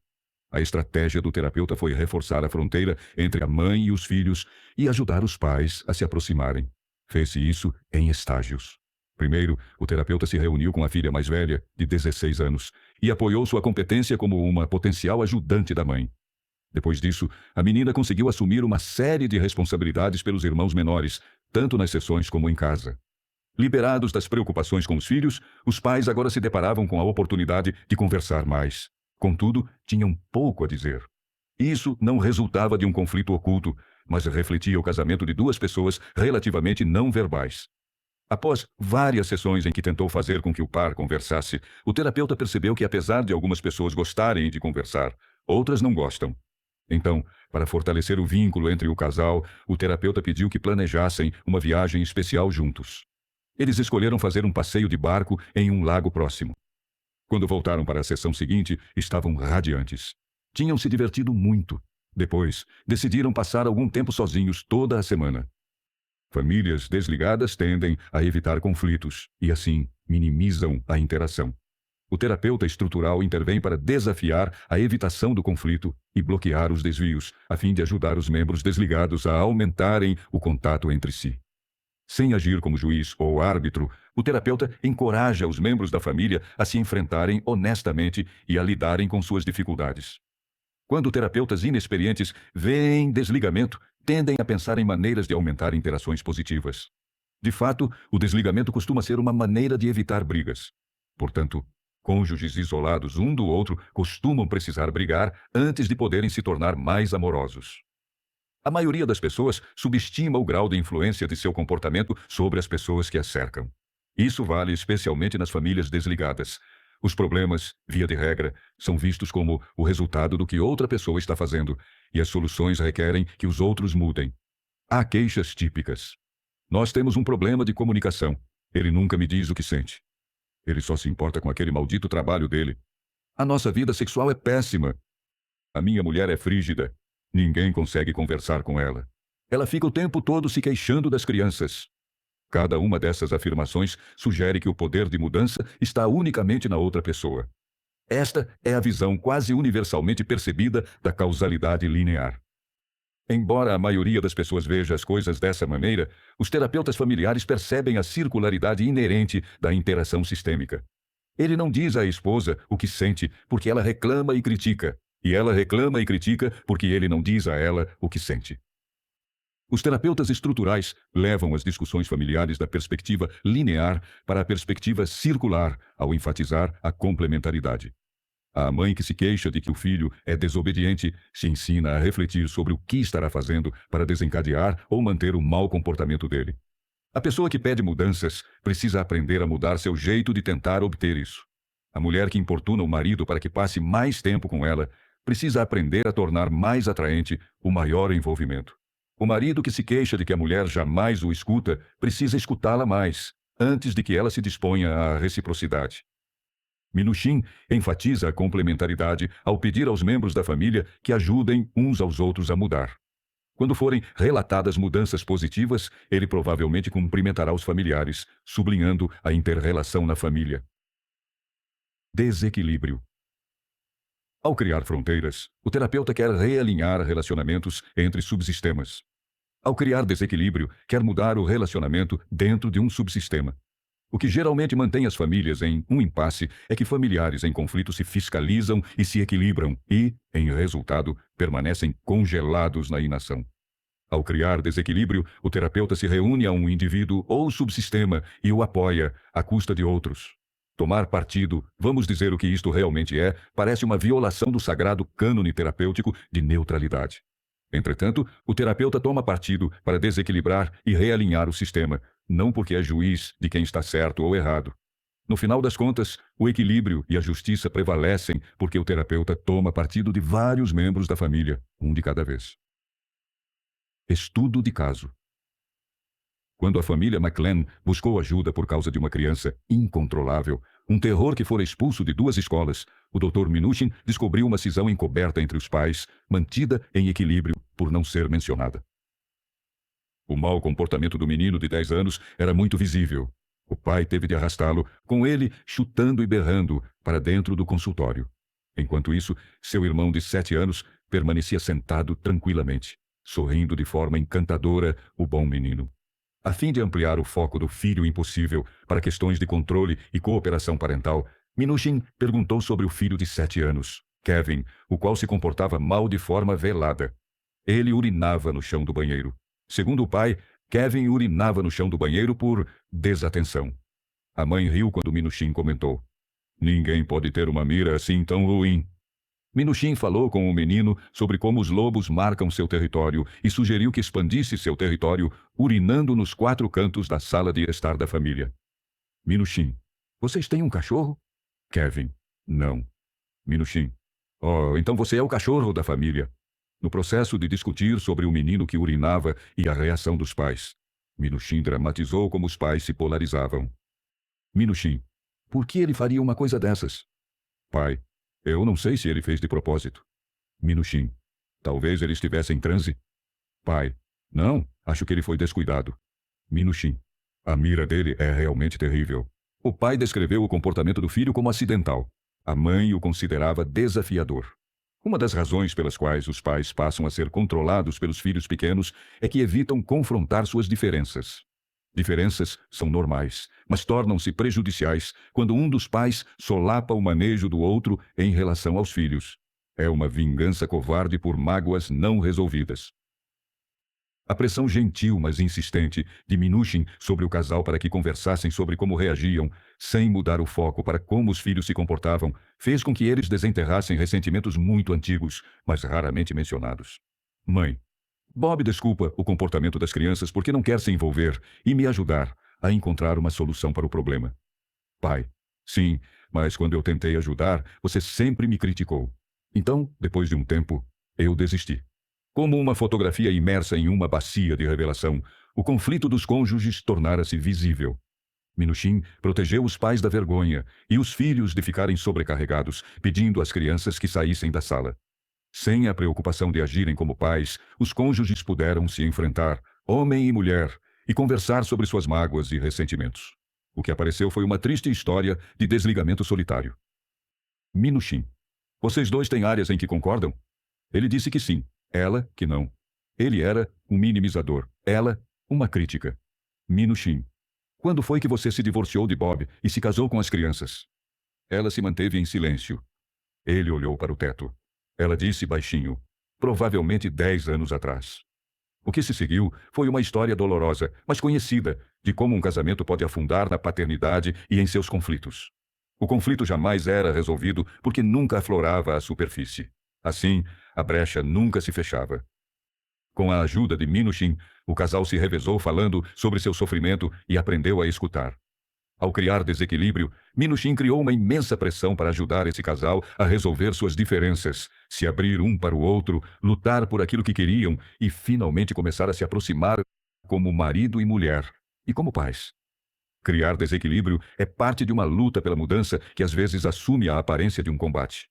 A estratégia do terapeuta foi reforçar a fronteira entre a mãe e os filhos e ajudar os pais a se aproximarem. Fez-se isso em estágios. Primeiro, o terapeuta se reuniu com a filha mais velha, de 16 anos, e apoiou sua competência como uma potencial ajudante da mãe. Depois disso, a menina conseguiu assumir uma série de responsabilidades pelos irmãos menores, tanto nas sessões como em casa. Liberados das preocupações com os filhos, os pais agora se deparavam com a oportunidade de conversar mais. Contudo, tinham pouco a dizer. Isso não resultava de um conflito oculto, mas refletia o casamento de 2 pessoas relativamente não verbais. Após várias sessões em que tentou fazer com que o par conversasse, o terapeuta percebeu que, apesar de algumas pessoas gostarem de conversar, outras não gostam. Então, para fortalecer o vínculo entre o casal, o terapeuta pediu que planejassem uma viagem especial juntos. Eles escolheram fazer um passeio de barco em um lago próximo. Quando voltaram para a sessão seguinte, estavam radiantes. Tinham se divertido muito. Depois, decidiram passar algum tempo sozinhos toda a semana. Famílias desligadas tendem a evitar conflitos e, assim, minimizam a interação. O terapeuta estrutural intervém para desafiar a evitação do conflito e bloquear os desvios, a fim de ajudar os membros desligados a aumentarem o contato entre si. Sem agir como juiz ou árbitro, o terapeuta encoraja os membros da família a se enfrentarem honestamente e a lidarem com suas dificuldades. Quando terapeutas inexperientes veem desligamento, tendem a pensar em maneiras de aumentar interações positivas. De fato, o desligamento costuma ser uma maneira de evitar brigas. Portanto, cônjuges isolados um do outro costumam precisar brigar antes de poderem se tornar mais amorosos. A maioria das pessoas subestima o grau de influência de seu comportamento sobre as pessoas que as cercam. Isso vale especialmente nas famílias desligadas. Os problemas, via de regra, são vistos como o resultado do que outra pessoa está fazendo, e as soluções requerem que os outros mudem. Há queixas típicas. Nós temos um problema de comunicação. Ele nunca me diz o que sente. Ele só se importa com aquele maldito trabalho dele. A nossa vida sexual é péssima. A minha mulher é frígida. Ninguém consegue conversar com ela. Ela fica o tempo todo se queixando das crianças. Cada uma dessas afirmações sugere que o poder de mudança está unicamente na outra pessoa. Esta é a visão quase universalmente percebida da causalidade linear. Embora a maioria das pessoas veja as coisas dessa maneira, os terapeutas familiares percebem a circularidade inerente da interação sistêmica. Ele não diz à esposa o que sente porque ela reclama e critica, e ela reclama e critica porque ele não diz a ela o que sente. Os terapeutas estruturais levam as discussões familiares da perspectiva linear para a perspectiva circular, ao enfatizar a complementaridade. A mãe que se queixa de que o filho é desobediente se ensina a refletir sobre o que estará fazendo para desencadear ou manter o mau comportamento dele. A pessoa que pede mudanças precisa aprender a mudar seu jeito de tentar obter isso. A mulher que importuna o marido para que passe mais tempo com ela precisa aprender a tornar mais atraente o maior envolvimento. O marido que se queixa de que a mulher jamais o escuta precisa escutá-la mais, antes de que ela se disponha à reciprocidade. Minuchin enfatiza a complementaridade ao pedir aos membros da família que ajudem uns aos outros a mudar. Quando forem relatadas mudanças positivas, ele provavelmente cumprimentará os familiares, sublinhando a inter-relação na família. Desequilíbrio. Ao criar fronteiras, o terapeuta quer realinhar relacionamentos entre subsistemas. Ao criar desequilíbrio, quer mudar o relacionamento dentro de um subsistema. O que geralmente mantém as famílias em um impasse é que familiares em conflito se fiscalizam e se equilibram e, em resultado, permanecem congelados na inação. Ao criar desequilíbrio, o terapeuta se reúne a um indivíduo ou subsistema e o apoia à custa de outros. Tomar partido, vamos dizer o que isto realmente é, parece uma violação do sagrado cânone terapêutico de neutralidade. Entretanto, o terapeuta toma partido para desequilibrar e realinhar o sistema, não porque é juiz de quem está certo ou errado. No final das contas, o equilíbrio e a justiça prevalecem porque o terapeuta toma partido de vários membros da família, um de cada vez. Estudo de caso. Quando a família McLean buscou ajuda por causa de uma criança incontrolável, um terror que fora expulso de 2 escolas, o Dr. Minuchin descobriu uma cisão encoberta entre os pais, mantida em equilíbrio por não ser mencionada. O mau comportamento do menino de 10 anos era muito visível. O pai teve de arrastá-lo, com ele chutando e berrando, para dentro do consultório. Enquanto isso, seu irmão de 7 anos permanecia sentado tranquilamente, sorrindo de forma encantadora o bom menino. A fim de ampliar o foco do filho impossível para questões de controle e cooperação parental, Minuchin perguntou sobre o filho de 7 anos, Kevin, o qual se comportava mal de forma velada. Ele urinava no chão do banheiro. Segundo o pai, Kevin urinava no chão do banheiro por desatenção. A mãe riu quando Minuchin comentou: "Ninguém pode ter uma mira assim tão ruim." Minuchin falou com o menino sobre como os lobos marcam seu território e sugeriu que expandisse seu território urinando nos 4 cantos da sala de estar da família. Minuchin: "Vocês têm um cachorro?" Kevin: "Não." Minuchin: "Oh, então você é o cachorro da família." No processo de discutir sobre o menino que urinava e a reação dos pais, Minuchin dramatizou como os pais se polarizavam. Minuchin: "Por que ele faria uma coisa dessas?" Pai: "Eu não sei se ele fez de propósito." Minuchin: "Talvez ele estivesse em transe." Pai: "Não, acho que ele foi descuidado." Minuchin: "A mira dele é realmente terrível." O pai descreveu o comportamento do filho como acidental. A mãe o considerava desafiador. Uma das razões pelas quais os pais passam a ser controlados pelos filhos pequenos é que evitam confrontar suas diferenças. Diferenças são normais, mas tornam-se prejudiciais quando um dos pais solapa o manejo do outro em relação aos filhos. É uma vingança covarde por mágoas não resolvidas. A pressão gentil, mas insistente, de Minuchin sobre o casal para que conversassem sobre como reagiam, sem mudar o foco para como os filhos se comportavam, fez com que eles desenterrassem ressentimentos muito antigos, mas raramente mencionados. Mãe: "Bob desculpa o comportamento das crianças porque não quer se envolver e me ajudar a encontrar uma solução para o problema." Pai: "Sim, mas quando eu tentei ajudar, você sempre me criticou. Então, depois de um tempo, eu desisti." Como uma fotografia imersa em uma bacia de revelação, o conflito dos cônjuges tornara-se visível. Minuchin protegeu os pais da vergonha e os filhos de ficarem sobrecarregados, pedindo às crianças que saíssem da sala. Sem a preocupação de agirem como pais, os cônjuges puderam se enfrentar, homem e mulher, e conversar sobre suas mágoas e ressentimentos. O que apareceu foi uma triste história de desligamento solitário. Minuchin: "Vocês dois têm áreas em que concordam?" Ele disse que sim. Ela, que não. Ele era um minimizador. Ela, uma crítica. Minuchin: "Quando foi que você se divorciou de Bob e se casou com as crianças?" Ela se manteve em silêncio. Ele olhou para o teto. Ela disse baixinho: "Provavelmente 10 anos atrás." O que se seguiu foi uma história dolorosa, mas conhecida, de como um casamento pode afundar na paternidade e em seus conflitos. O conflito jamais era resolvido porque nunca aflorava à superfície. Assim, a brecha nunca se fechava. Com a ajuda de Minuchin, o casal se revezou falando sobre seu sofrimento e aprendeu a escutar. Ao criar desequilíbrio, Minuchin criou uma imensa pressão para ajudar esse casal a resolver suas diferenças, se abrir um para o outro, lutar por aquilo que queriam e finalmente começar a se aproximar como marido e mulher, e como pais. Criar desequilíbrio é parte de uma luta pela mudança que às vezes assume a aparência de um combate.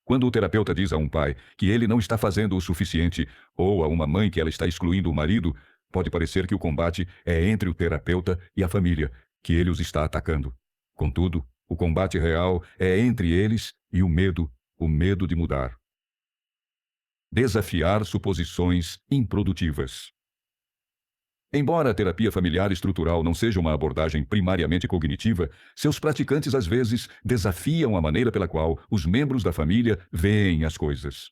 Quando o terapeuta diz a um pai que ele não está fazendo o suficiente, ou a uma mãe que ela está excluindo o marido, pode parecer que o combate é entre o terapeuta e a família, que ele os está atacando. Contudo, o combate real é entre eles e o medo de mudar. Desafiar suposições improdutivas. Embora a terapia familiar estrutural não seja uma abordagem primariamente cognitiva, seus praticantes às vezes desafiam a maneira pela qual os membros da família veem as coisas.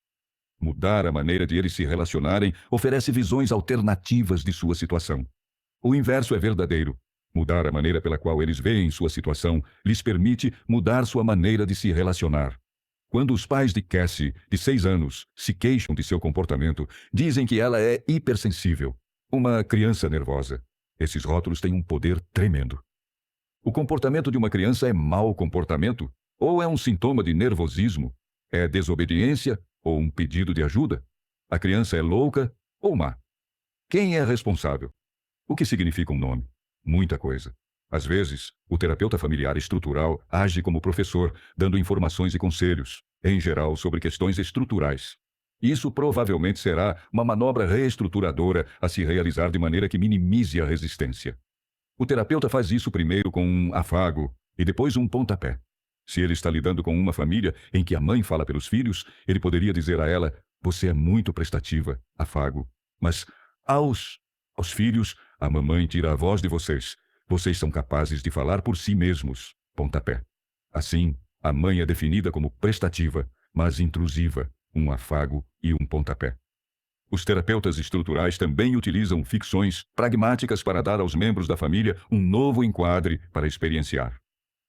Mudar a maneira de eles se relacionarem oferece visões alternativas de sua situação. O inverso é verdadeiro. Mudar a maneira pela qual eles veem sua situação lhes permite mudar sua maneira de se relacionar. Quando os pais de Cassie, de 6 anos, se queixam de seu comportamento, dizem que ela é hipersensível, uma criança nervosa. Esses rótulos têm um poder tremendo. O comportamento de uma criança é mau comportamento? Ou é um sintoma de nervosismo? É desobediência ou um pedido de ajuda? A criança é louca ou má? Quem é responsável? O que significa um nome? Muita coisa. Às vezes, o terapeuta familiar estrutural age como professor, dando informações e conselhos, em geral sobre questões estruturais. Isso provavelmente será uma manobra reestruturadora a se realizar de maneira que minimize a resistência. O terapeuta faz isso primeiro com um afago e depois um pontapé. Se ele está lidando com uma família em que a mãe fala pelos filhos, ele poderia dizer a ela: "Você é muito prestativa", afago. Mas aos filhos, a mamãe tira a voz de vocês. Vocês são capazes de falar por si mesmos, pontapé. Assim, a mãe é definida como prestativa, mas intrusiva, um afago e um pontapé. Os terapeutas estruturais também utilizam ficções pragmáticas para dar aos membros da família um novo enquadre para experienciar.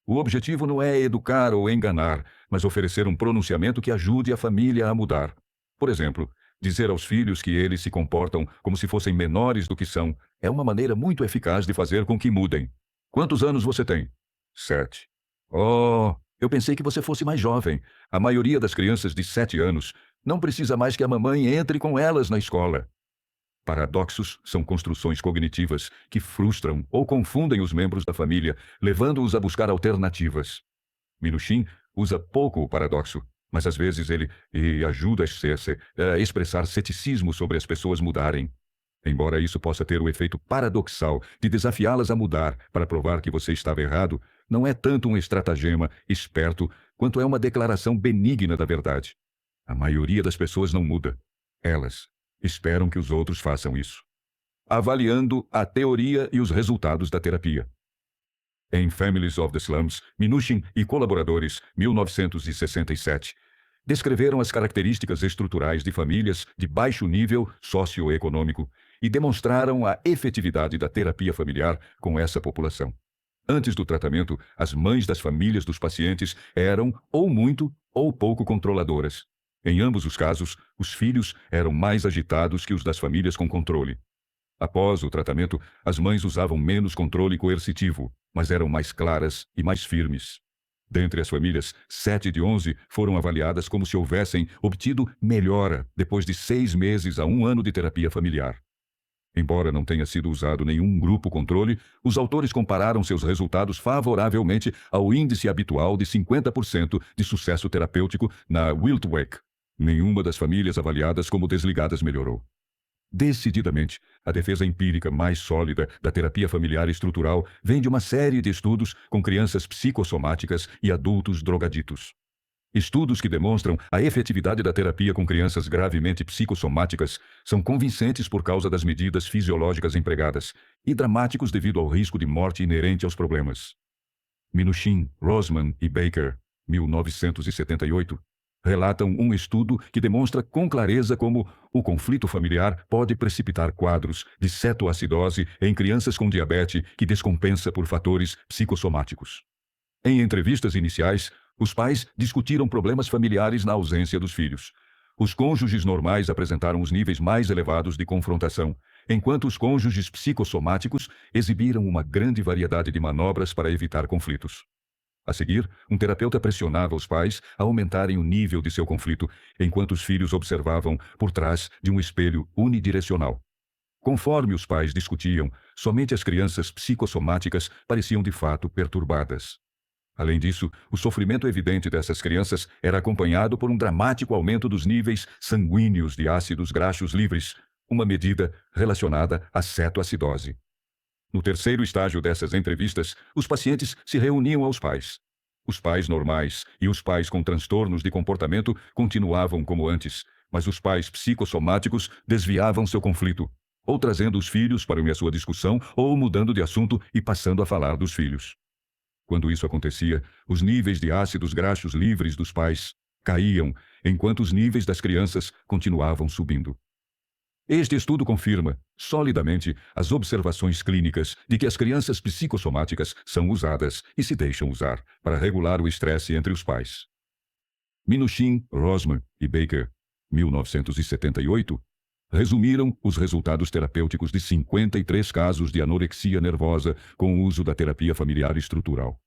O objetivo não é educar ou enganar, mas oferecer um pronunciamento que ajude a família a mudar. Por exemplo, dizer aos filhos que eles se comportam como se fossem menores do que são é uma maneira muito eficaz de fazer com que mudem. Quantos anos você tem? 7. Oh, eu pensei que você fosse mais jovem. A maioria das crianças de 7 anos não precisa mais que a mamãe entre com elas na escola. Paradoxos são construções cognitivas que frustram ou confundem os membros da família, levando-os a buscar alternativas. Minuchin usa pouco o paradoxo, mas às vezes ele ajuda a expressar ceticismo sobre as pessoas mudarem. Embora isso possa ter o efeito paradoxal de desafiá-las a mudar para provar que você estava errado, não é tanto um estratagema esperto quanto é uma declaração benigna da verdade. A maioria das pessoas não muda. Elas esperam que os outros façam isso. Avaliando a teoria e os resultados da terapia. Em Families of the Slums, Minuchin e colaboradores, 1967, descreveram as características estruturais de famílias de baixo nível socioeconômico e demonstraram a efetividade da terapia familiar com essa população. Antes do tratamento, as mães das famílias dos pacientes eram ou muito ou pouco controladoras. Em ambos os casos, os filhos eram mais agitados que os das famílias com controle. Após o tratamento, as mães usavam menos controle coercitivo, mas eram mais claras e mais firmes. Dentre as famílias, 7 de 11 foram avaliadas como se houvessem obtido melhora depois de 6 meses a 1 ano de terapia familiar. Embora não tenha sido usado nenhum grupo controle, os autores compararam seus resultados favoravelmente ao índice habitual de 50% de sucesso terapêutico na Wildweg. Nenhuma das famílias avaliadas como desligadas melhorou. Decididamente, a defesa empírica mais sólida da terapia familiar estrutural vem de uma série de estudos com crianças psicossomáticas e adultos drogaditos. Estudos que demonstram a efetividade da terapia com crianças gravemente psicossomáticas são convincentes por causa das medidas fisiológicas empregadas e dramáticos devido ao risco de morte inerente aos problemas. Minuchin, Rosman e Baker, 1978, relatam um estudo que demonstra com clareza como o conflito familiar pode precipitar quadros de cetoacidose em crianças com diabetes que descompensa por fatores psicossomáticos. Em entrevistas iniciais, os pais discutiram problemas familiares na ausência dos filhos. Os cônjuges normais apresentaram os níveis mais elevados de confrontação, enquanto os cônjuges psicossomáticos exibiram uma grande variedade de manobras para evitar conflitos. A seguir, um terapeuta pressionava os pais a aumentarem o nível de seu conflito, enquanto os filhos observavam por trás de um espelho unidirecional. Conforme os pais discutiam, somente as crianças psicossomáticas pareciam de fato perturbadas. Além disso, o sofrimento evidente dessas crianças era acompanhado por um dramático aumento dos níveis sanguíneos de ácidos graxos livres, uma medida relacionada à cetoacidose. No terceiro estágio dessas entrevistas, os pacientes se reuniam aos pais. Os pais normais e os pais com transtornos de comportamento continuavam como antes, mas os pais psicossomáticos desviavam seu conflito, ou trazendo os filhos para a sua discussão, ou mudando de assunto e passando a falar dos filhos. Quando isso acontecia, os níveis de ácidos graxos livres dos pais caíam, enquanto os níveis das crianças continuavam subindo. Este estudo confirma, solidamente, as observações clínicas de que as crianças psicossomáticas são usadas e se deixam usar para regular o estresse entre os pais. Minuchin, Rosman e Baker, 1978, resumiram os resultados terapêuticos de 53 casos de anorexia nervosa com o uso da terapia familiar estrutural.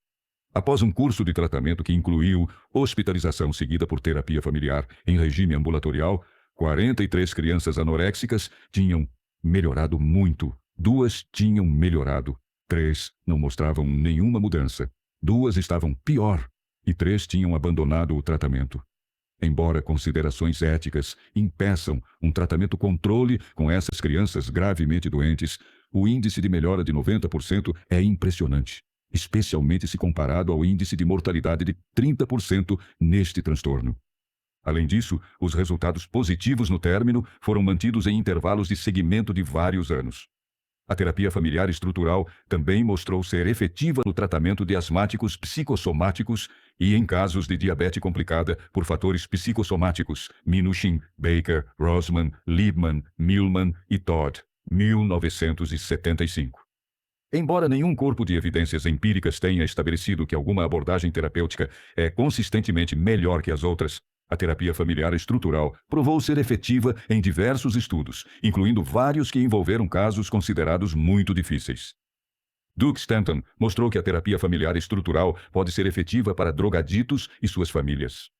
Após um curso de tratamento que incluiu hospitalização seguida por terapia familiar em regime ambulatorial, 43 crianças anoréxicas tinham melhorado muito 2 tinham melhorado, 3 não mostravam nenhuma mudança, 2 estavam pior e 3 tinham abandonado o tratamento. Embora considerações éticas impeçam um tratamento controle com essas crianças gravemente doentes, o índice de melhora de 90% é impressionante, especialmente se comparado ao índice de mortalidade de 30% neste transtorno. Além disso, os resultados positivos no término foram mantidos em intervalos de seguimento de vários anos. A terapia familiar estrutural também mostrou ser efetiva no tratamento de asmáticos psicossomáticos e em casos de diabetes complicada por fatores psicossomáticos, Minuchin, Baker, Rosman, Liebman, Millman e Todd, 1975. Embora nenhum corpo de evidências empíricas tenha estabelecido que alguma abordagem terapêutica é consistentemente melhor que as outras, a terapia familiar estrutural provou ser efetiva em diversos estudos, incluindo vários que envolveram casos considerados muito difíceis. Duke Stanton mostrou que a terapia familiar estrutural pode ser efetiva para drogaditos e suas famílias.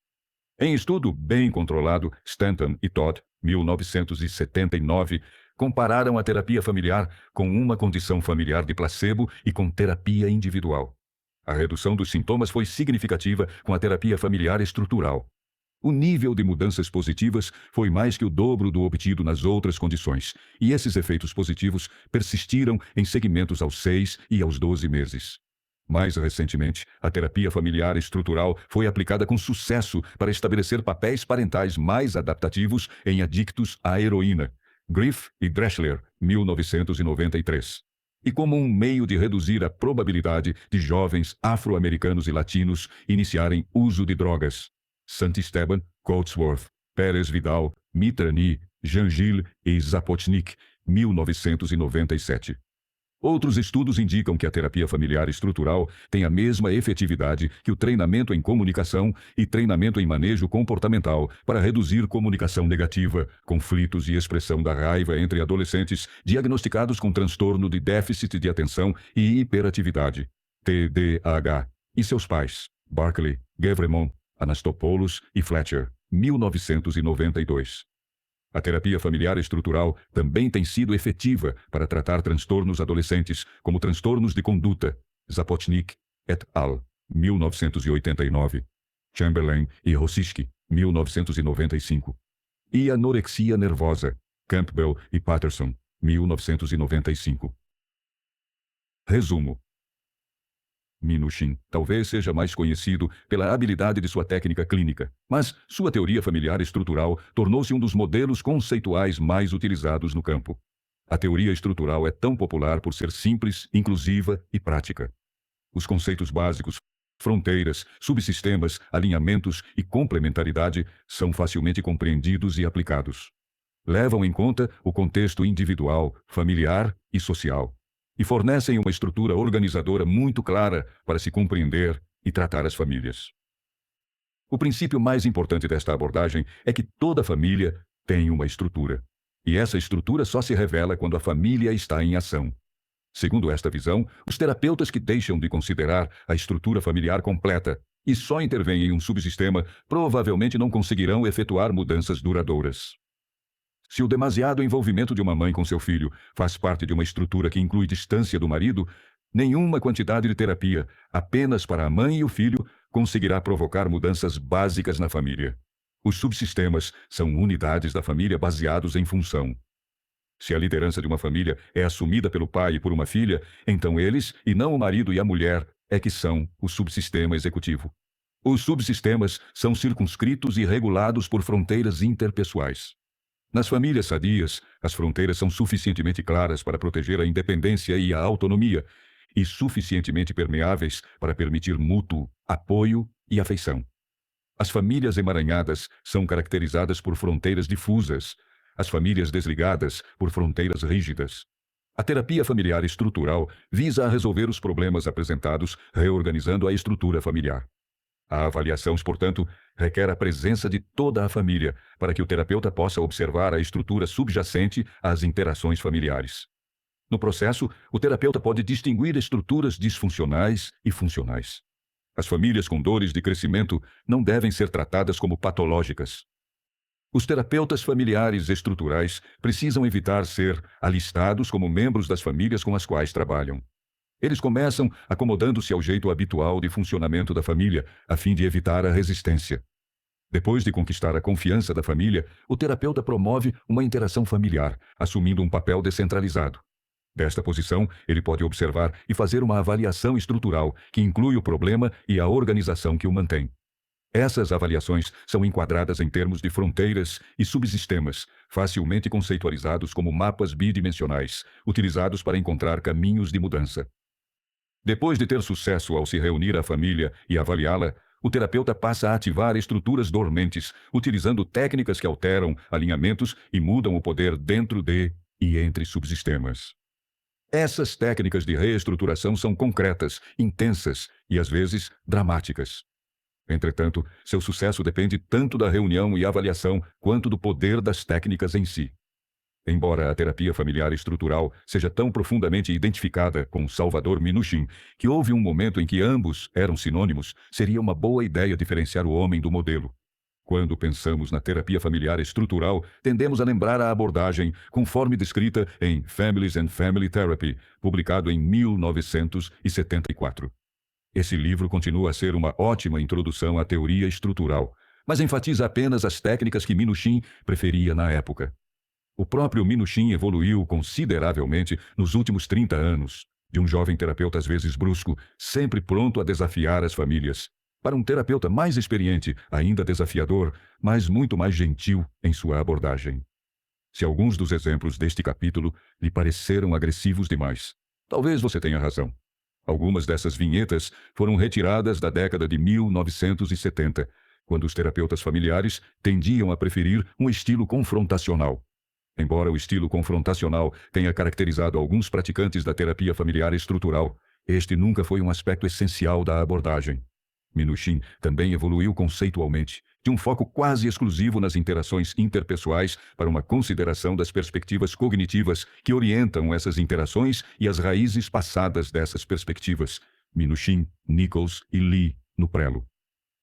Em estudo bem controlado, Stanton e Todd, 1979, compararam a terapia familiar com uma condição familiar de placebo e com terapia individual. A redução dos sintomas foi significativa com a terapia familiar estrutural. O nível de mudanças positivas foi mais que o dobro do obtido nas outras condições, e esses efeitos positivos persistiram em segmentos aos 6 e aos 12 meses. Mais recentemente, a terapia familiar estrutural foi aplicada com sucesso para estabelecer papéis parentais mais adaptativos em adictos à heroína, Griff e Dreschler, 1993. E como um meio de reduzir a probabilidade de jovens afro-americanos e latinos iniciarem uso de drogas, Santisteban, Coatsworth, Pérez Vidal, Mitrani, Jean-Gilles e Zapotnik, 1997. Outros estudos indicam que a terapia familiar estrutural tem a mesma efetividade que o treinamento em comunicação e treinamento em manejo comportamental para reduzir comunicação negativa, conflitos e expressão da raiva entre adolescentes diagnosticados com transtorno de déficit de atenção e hiperatividade, TDAH, e seus pais, Barkley, Gevremont, Anastopoulos e Fletcher, 1992. A terapia familiar estrutural também tem sido efetiva para tratar transtornos adolescentes, como transtornos de conduta, Zapotnik et al., 1989, Chamberlain e Rosiski, 1995, e anorexia nervosa, Campbell e Patterson, 1995. Resumo. Minuchin talvez seja mais conhecido pela habilidade de sua técnica clínica, mas sua teoria familiar estrutural tornou-se um dos modelos conceituais mais utilizados no campo. A teoria estrutural é tão popular por ser simples, inclusiva e prática. Os conceitos básicos, fronteiras, subsistemas, alinhamentos e complementaridade são facilmente compreendidos e aplicados. Levam em conta o contexto individual, familiar e social, e fornecem uma estrutura organizadora muito clara para se compreender e tratar as famílias. O princípio mais importante desta abordagem é que toda família tem uma estrutura, e essa estrutura só se revela quando a família está em ação. Segundo esta visão, os terapeutas que deixam de considerar a estrutura familiar completa e só intervêm em um subsistema provavelmente não conseguirão efetuar mudanças duradouras. Se o demasiado envolvimento de uma mãe com seu filho faz parte de uma estrutura que inclui distância do marido, nenhuma quantidade de terapia, apenas para a mãe e o filho, conseguirá provocar mudanças básicas na família. Os subsistemas são unidades da família baseados em função. Se a liderança de uma família é assumida pelo pai e por uma filha, então eles, e não o marido e a mulher, é que são o subsistema executivo. Os subsistemas são circunscritos e regulados por fronteiras interpessoais. Nas famílias sadias, as fronteiras são suficientemente claras para proteger a independência e a autonomia, e suficientemente permeáveis para permitir mútuo apoio e afeição. As famílias emaranhadas são caracterizadas por fronteiras difusas, as famílias desligadas por fronteiras rígidas. A terapia familiar estrutural visa a resolver os problemas apresentados, reorganizando a estrutura familiar. A avaliação, portanto, requer a presença de toda a família para que o terapeuta possa observar a estrutura subjacente às interações familiares. No processo, o terapeuta pode distinguir estruturas disfuncionais e funcionais. As famílias com dores de crescimento não devem ser tratadas como patológicas. Os terapeutas familiares estruturais precisam evitar ser alistados como membros das famílias com as quais trabalham. Eles começam acomodando-se ao jeito habitual de funcionamento da família, a fim de evitar a resistência. Depois de conquistar a confiança da família, o terapeuta promove uma interação familiar, assumindo um papel descentralizado. Desta posição, ele pode observar e fazer uma avaliação estrutural, que inclui o problema e a organização que o mantém. Essas avaliações são enquadradas em termos de fronteiras e subsistemas, facilmente conceitualizados como mapas bidimensionais, utilizados para encontrar caminhos de mudança. Depois de ter sucesso ao se reunir à família e avaliá-la, o terapeuta passa a ativar estruturas dormentes, utilizando técnicas que alteram alinhamentos e mudam o poder dentro de e entre subsistemas. Essas técnicas de reestruturação são concretas, intensas e, às vezes, dramáticas. Entretanto, seu sucesso depende tanto da reunião e avaliação quanto do poder das técnicas em si. Embora a terapia familiar estrutural seja tão profundamente identificada com Salvador Minuchin que houve um momento em que ambos eram sinônimos, seria uma boa ideia diferenciar o homem do modelo. Quando pensamos na terapia familiar estrutural, tendemos a lembrar a abordagem conforme descrita em Families and Family Therapy, publicado em 1974. Esse livro continua a ser uma ótima introdução à teoria estrutural, mas enfatiza apenas as técnicas que Minuchin preferia na época. O próprio Minuchin evoluiu consideravelmente nos últimos 30 anos, de um jovem terapeuta às vezes brusco, sempre pronto a desafiar as famílias, para um terapeuta mais experiente, ainda desafiador, mas muito mais gentil em sua abordagem. Se alguns dos exemplos deste capítulo lhe pareceram agressivos demais, talvez você tenha razão. Algumas dessas vinhetas foram retiradas da década de 1970, quando os terapeutas familiares tendiam a preferir um estilo confrontacional. Embora o estilo confrontacional tenha caracterizado alguns praticantes da terapia familiar estrutural, este nunca foi um aspecto essencial da abordagem. Minuchin também evoluiu conceitualmente, de um foco quase exclusivo nas interações interpessoais para uma consideração das perspectivas cognitivas que orientam essas interações e as raízes passadas dessas perspectivas, Minuchin, Nichols e Lee, no prelo.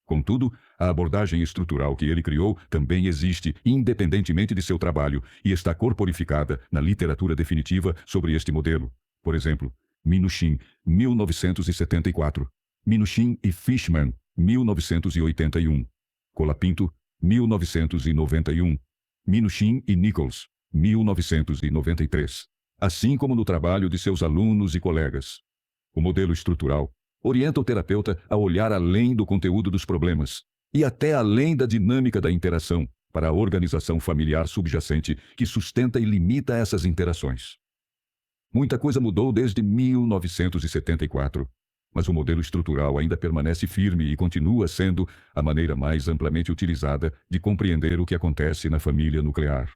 Contudo, a abordagem estrutural que ele criou também existe, independentemente de seu trabalho, e está corporificada na literatura definitiva sobre este modelo. Por exemplo, Minuchin, 1974. Minuchin e Fishman, 1981. Colapinto, 1991. Minuchin e Nichols, 1993. Assim como no trabalho de seus alunos e colegas. O modelo estrutural orienta o terapeuta a olhar além do conteúdo dos problemas e até além da dinâmica da interação para a organização familiar subjacente que sustenta e limita essas interações. Muita coisa mudou desde 1974, mas o modelo estrutural ainda permanece firme e continua sendo a maneira mais amplamente utilizada de compreender o que acontece na família nuclear.